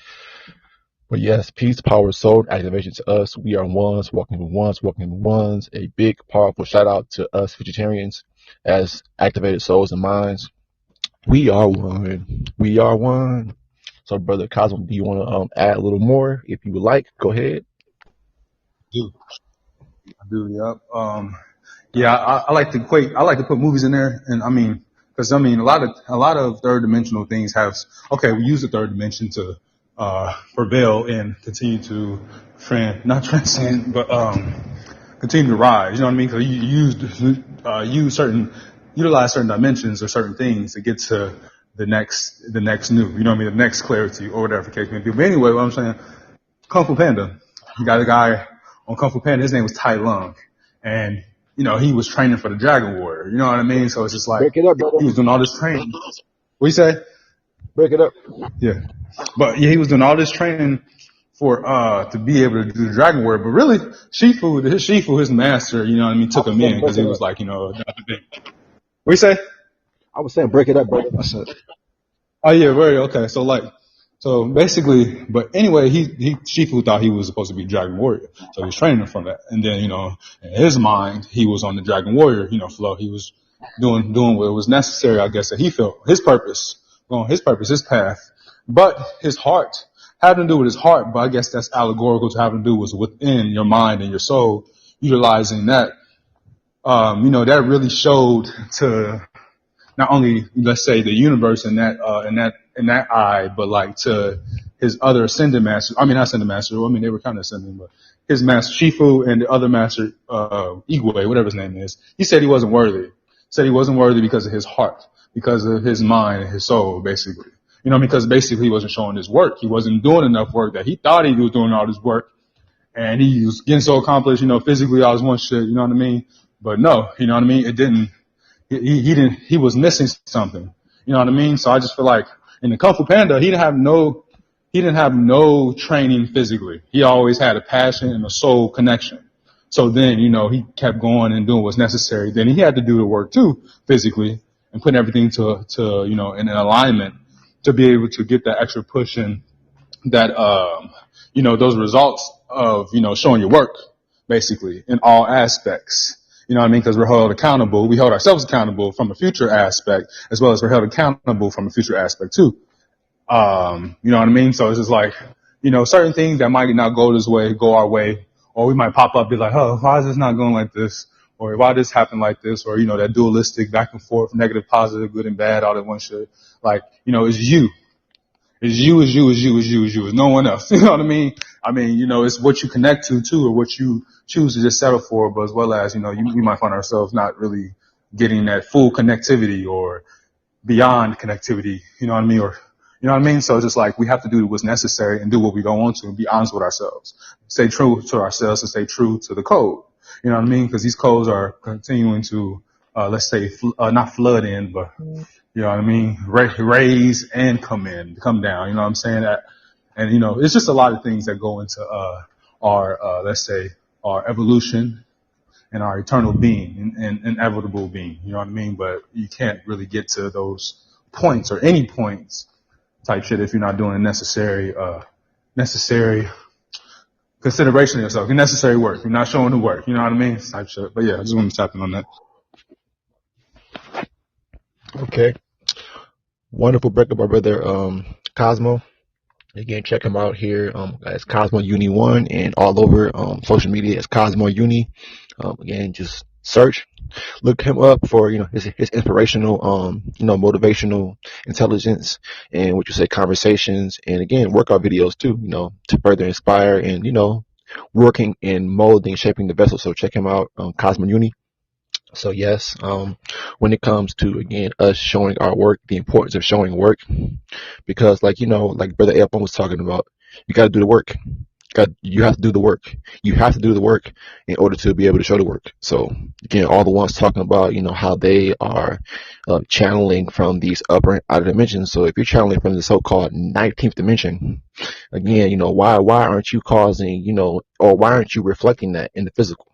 But yes, peace, power, soul, activation to us. We are ones, walking with ones, walking with ones. A big, powerful shout out to us vegetarians as activated souls and minds. We are one. We are one. So, Brother Cosmo, do you want to add a little more? If you would like, go ahead. I do, yep. Yeah, I like to I like to put movies in there, and I mean, because I mean, a lot of third dimensional things have. Okay, we use the third dimension to prevail and continue to not transcend, but continue to rise. You know what I mean? Because you utilize certain dimensions or certain things to get to the next new. You know what I mean? The next clarity or whatever the case may be. But anyway, what I'm saying, Kung Fu Panda. You got a guy on Kung Fu Panda. His name was Tai Lung, and you know he was training for the Dragon Warrior. You know what I mean? So it's just like Break it up, brother. he was doing all this training. What you say? Break it up. Yeah. But yeah, he was doing all this training for to be able to do the Dragon Warrior. But really, Shifu, his master, you know what I mean, took him in because he was like, you know, what you say? I was saying break it up, brother. I said, oh yeah, very okay. So basically, but anyway, Shifu thought he was supposed to be Dragon Warrior, so he was training him from that. And then, you know, in his mind, he was on the Dragon Warrior, you know, flow. He was doing what was necessary, I guess, that he felt his purpose, his path. But his heart, having to do with his heart, but I guess that's allegorical to having to do with within your mind and your soul, utilizing that. You know, that really showed to not only, let's say, the universe in that eye, but like to his other ascended master. I mean, not ascended master. I mean, they were kind of ascending, but his master Shifu and the other master, Igwe, whatever his name is. He said he wasn't worthy. Said he wasn't worthy because of his heart, because of his mind and his soul, basically. You know, because basically he wasn't showing his work. He wasn't doing enough work that he thought he was doing all this work. And he was getting so accomplished, you know, physically all this one shit, you know what I mean? But no, you know what I mean? It didn't, he was missing something. You know what I mean? So I just feel like in the Kung Fu Panda, he didn't have no training physically. He always had a passion and a soul connection. So then, you know, he kept going and doing what's necessary. Then he had to do the work too, physically, and putting everything to, you know, in an alignment to be able to get that extra push in that, you know, those results of, you know, showing your work, basically, in all aspects. You know what I mean? Because we're held accountable. We hold ourselves accountable from a future aspect, as well as we're held accountable from a future aspect too. You know what I mean? So it's just like, you know, certain things that might not go this way, go our way, or we might pop up, be like, oh, why is this not going like this? Or why this happened like this? Or, you know, that dualistic back and forth, negative, positive, good and bad, all that one shit. Like, you know, it's you. It's you, is you, is you, is you, is you, is no one else. You know what I mean? I mean, it's what you connect to too, or what you choose to just settle for, but as well as, we might find ourselves not really getting that full connectivity or beyond connectivity, you know what I mean? Or, you know what I mean? So it's just like we have to do what's necessary and do what we don't want to and be honest with ourselves. Stay true to ourselves and stay true to the code. You know what I mean? Because these codes are continuing to, let's say, not flood in, but, you know what I mean? Raise and come down. You know what I'm saying? And, it's just a lot of things that go into, our, let's say, our evolution and our eternal being and inevitable being. You know what I mean? But you can't really get to those points or any points type shit if you're not doing necessary consideration of yourself, necessary work. You're not showing the work. You know what I mean? Type shit. But yeah, I just want to tap in on that. Okay. Wonderful breakup, our brother Cosmo. Again, check him out here as Cosmo Uni 1 and all over social media as Cosmo Uni. Again, just search, look him up for his inspirational motivational intelligence and what you say conversations, and again workout videos too, to further inspire and working and molding, shaping the vessel. So check him out, Cosmo Uni. So yes, when it comes to again us showing our work, the importance of showing work, because like Brother Elphon was talking about, you got to do the work. You have to do the work. You have to do the work in order to be able to show the work. So again, all the ones talking about how they are channeling from these upper and outer dimensions. So if you're channeling from the so-called 19th dimension, again, why aren't you causing or why aren't you reflecting that in the physical?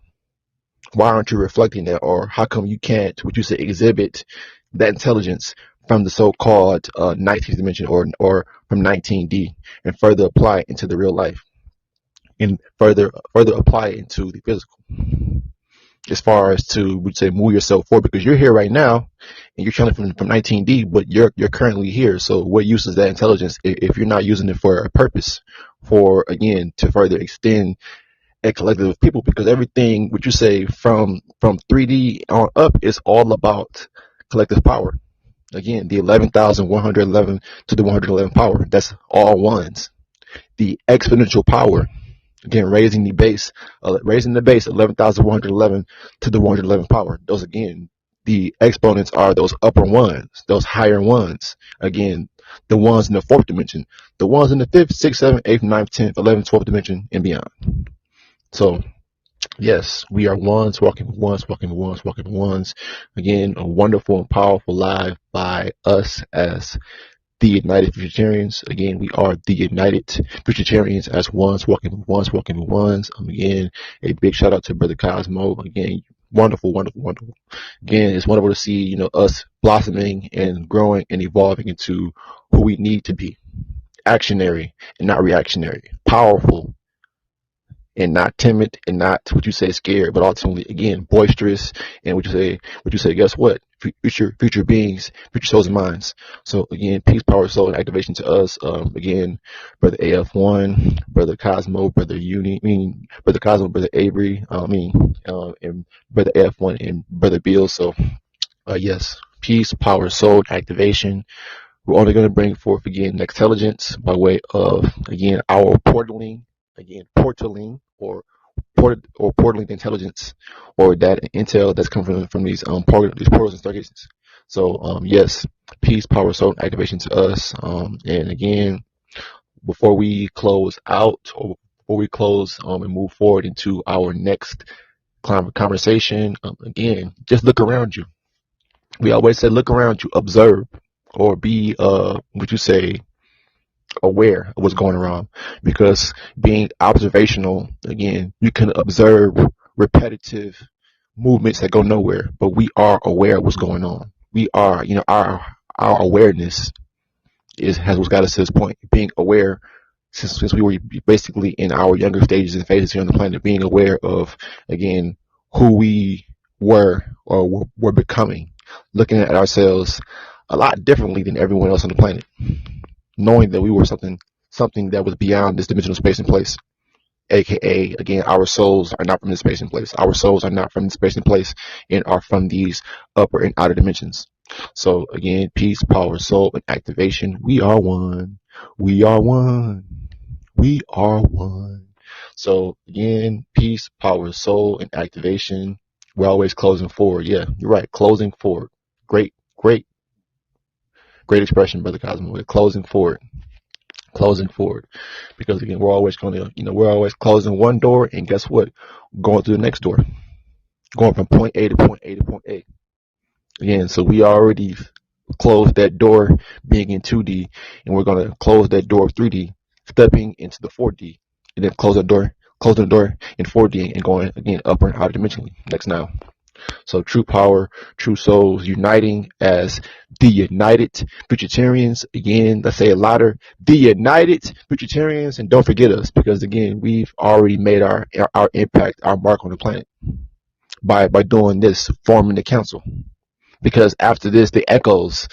Why aren't you reflecting that? Or how come you can't, what you say, exhibit that intelligence from the so-called 19th dimension or from 19D and further apply it into the real life and further apply it into the physical, as far as to, would say, move yourself forward, because you're here right now and you're trying from 19D, but you're currently here. So what use is that intelligence if you're not using it for a purpose, for again to further extend a collective of people? Because everything, what you say, from 3D on up is all about collective power. Again, the 11,111 to the 111 power, that's all ones. The exponential power, again, raising the base 11,111 to the 111 power. Those, again, the exponents are those upper ones, those higher ones. Again, the ones in the fourth dimension, the ones in the fifth, sixth, seventh, eighth, ninth, 10th, 11th, 12th dimension and beyond. So yes, we are ones, walking with ones, walking with ones, walking with ones. Again, a wonderful and powerful live by us as the United Futurtarians. Again, we are the United Futurtarians as ones, walking with ones, walking with ones. Again, a big shout out to Brother Cosmo. Again, wonderful, wonderful, wonderful. Again, it's wonderful to see, us blossoming and growing and evolving into who we need to be. Actionary and not reactionary. Powerful and not timid and not what you say scared, but ultimately again boisterous and what you say guess what, future beings, future souls and minds. So again, peace, power, soul, and activation to us. Again, Brother AF1, Brother Cosmo, Brother Brother Cosmo, Brother Avery, and Brother AF1 and Brother Bill. So yes, peace, power, soul, activation. We're only going to bring forth again intelligence by way of again our portaling or portaling the intelligence or that intel that's coming from these portals and stargates. So yes, peace, power, soul, activation to us. And again, before we close out or before we close and move forward into our next conversation, again, just look around you. We always say look around you, observe, or be what you say, aware of what's going around, because being observational, again, you can observe repetitive movements that go nowhere, but we are aware of what's going on. We are, our awareness has what's got us to this point. Being aware since we were basically in our younger stages and phases here on the planet, being aware of again who we were or were becoming, looking at ourselves a lot differently than everyone else on the planet, knowing that we were something that was beyond this dimensional space and place, aka again, our souls are not from this space and place. Our souls are not from this space and place and are from these upper and outer dimensions. So again, peace, power, soul, and activation. We are one. We are one. We are one. So again, peace, power, soul, and activation. We're always closing forward. Yeah, you're right. Closing forward. Great, great, great expression, Brother Cosmo. We're closing forward. Closing forward. Because again, we're always going to, we're always closing one door, and guess what? Going to the next door. Going from point A to point A to point A. Again, so we already closed that door being in 2D, and we're going to close that door of 3D, stepping into the 4D, and then closing the door in 4D, and going again upper and outer dimensionally. Next now. So true power, true souls uniting as the United Futurtarians. Again, let's say it louder. The United Futurtarians, and don't forget us, because again, we've already made our impact, our mark on the planet by doing this, forming the council. Because after this, the echoes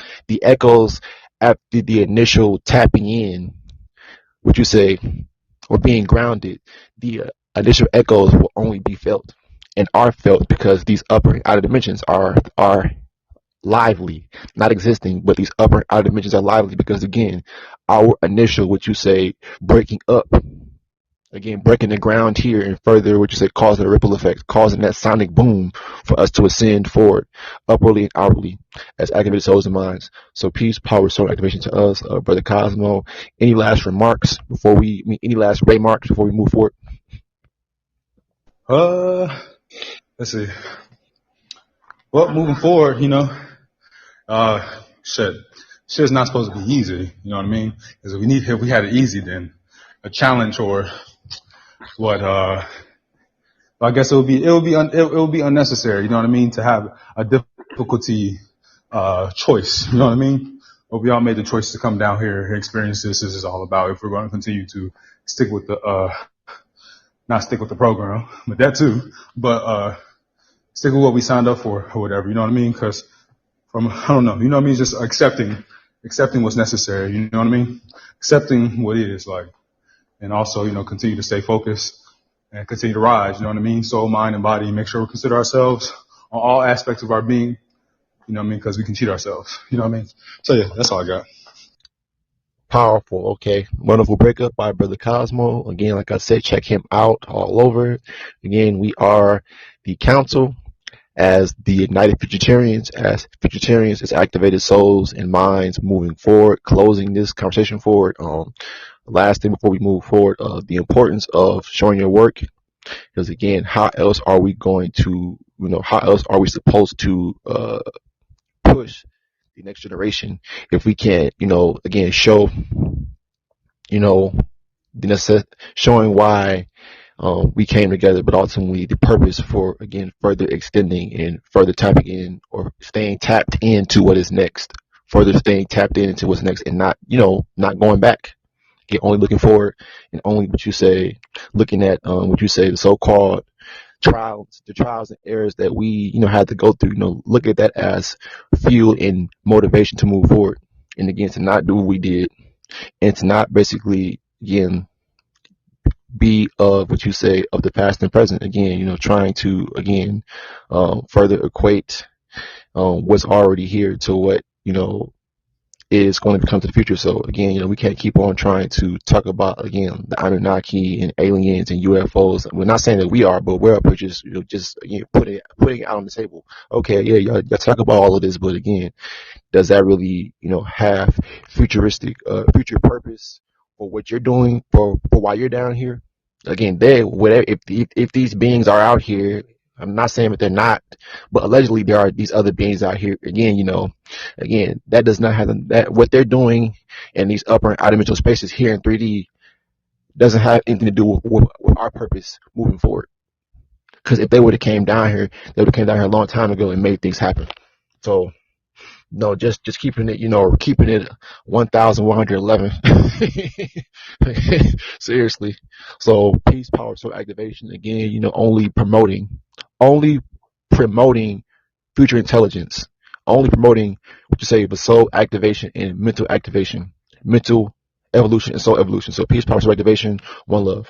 after the initial tapping in, would you say, or being grounded, the initial echoes will only be felt and are felt because these upper and outer dimensions are lively, not existing, but these upper and outer dimensions are lively because again, our initial, what you say, breaking up, again, breaking the ground here and further, what you say, causing a ripple effect, causing that sonic boom for us to ascend forward, upwardly and outwardly, as activated souls and minds. So peace, power, soul activation to us, Brother Cosmo. Any last remarks before any last remarks before we move forward? Let's see. Well, moving forward, shit's not supposed to be easy. You know what I mean? Because if we had it easy, then a challenge or what, I guess it would be unnecessary. You know what I mean? To have a difficulty, choice. You know what I mean? But we all made the choice to come down here and experience this. This is all about if we're going to continue to stick with not stick with the program, but that too, but, stick with what we signed up for or whatever, you know what I mean? Cause I don't know, you know what I mean? Just accepting what's necessary, you know what I mean? Accepting what is like, and also, continue to stay focused and continue to rise, you know what I mean? Soul, mind, and body, make sure we consider ourselves on all aspects of our being, you know what I mean? Cause we can cheat ourselves, you know what I mean? So yeah, that's all I got. Powerful. Okay. Wonderful breakup by Brother Cosmo. Again, like I said, check him out all over. Again, we are the council as the United Futurtarians, as activated souls and minds moving forward, closing this conversation forward. Last thing before we move forward, the importance of showing your work. Because again, how else are we supposed to, push the next generation if we can't, again, show, showing why we came together, but ultimately the purpose for, again, further extending and further tapping in or staying tapped into what is next, further staying tapped into what's next and not going back. Get only looking forward and only looking at the so-called the trials and errors that we, had to go through, look at that as fuel and motivation to move forward. And again, to not do what we did and to not basically, again, be of the past and present. Again, trying to, again, further equate, what's already here to what, is going to become to the future. So again, we can't keep on trying to talk about, again, the Anunnaki and aliens and UFOs. We're not saying that we are, but we're up here just putting it out on the table. Okay, yeah, y'all talk about all of this, but again, does that really, have future purpose for what you're doing for why you're down here? Again, if these beings are out here, I'm not saying that they're not, but allegedly there are these other beings out here. Again, that does not have that what they're doing in these upper and outer dimensional spaces here in 3D doesn't have anything to do with our purpose moving forward. Because if they would have came down here, they would have came down here a long time ago and made things happen. So, no, just keeping it, keeping it 1,111. Seriously. So peace, power, soul activation. Again, only promoting future intelligence, only promoting the soul activation and mental activation, mental evolution and soul evolution. So peace, power, soul activation. One love.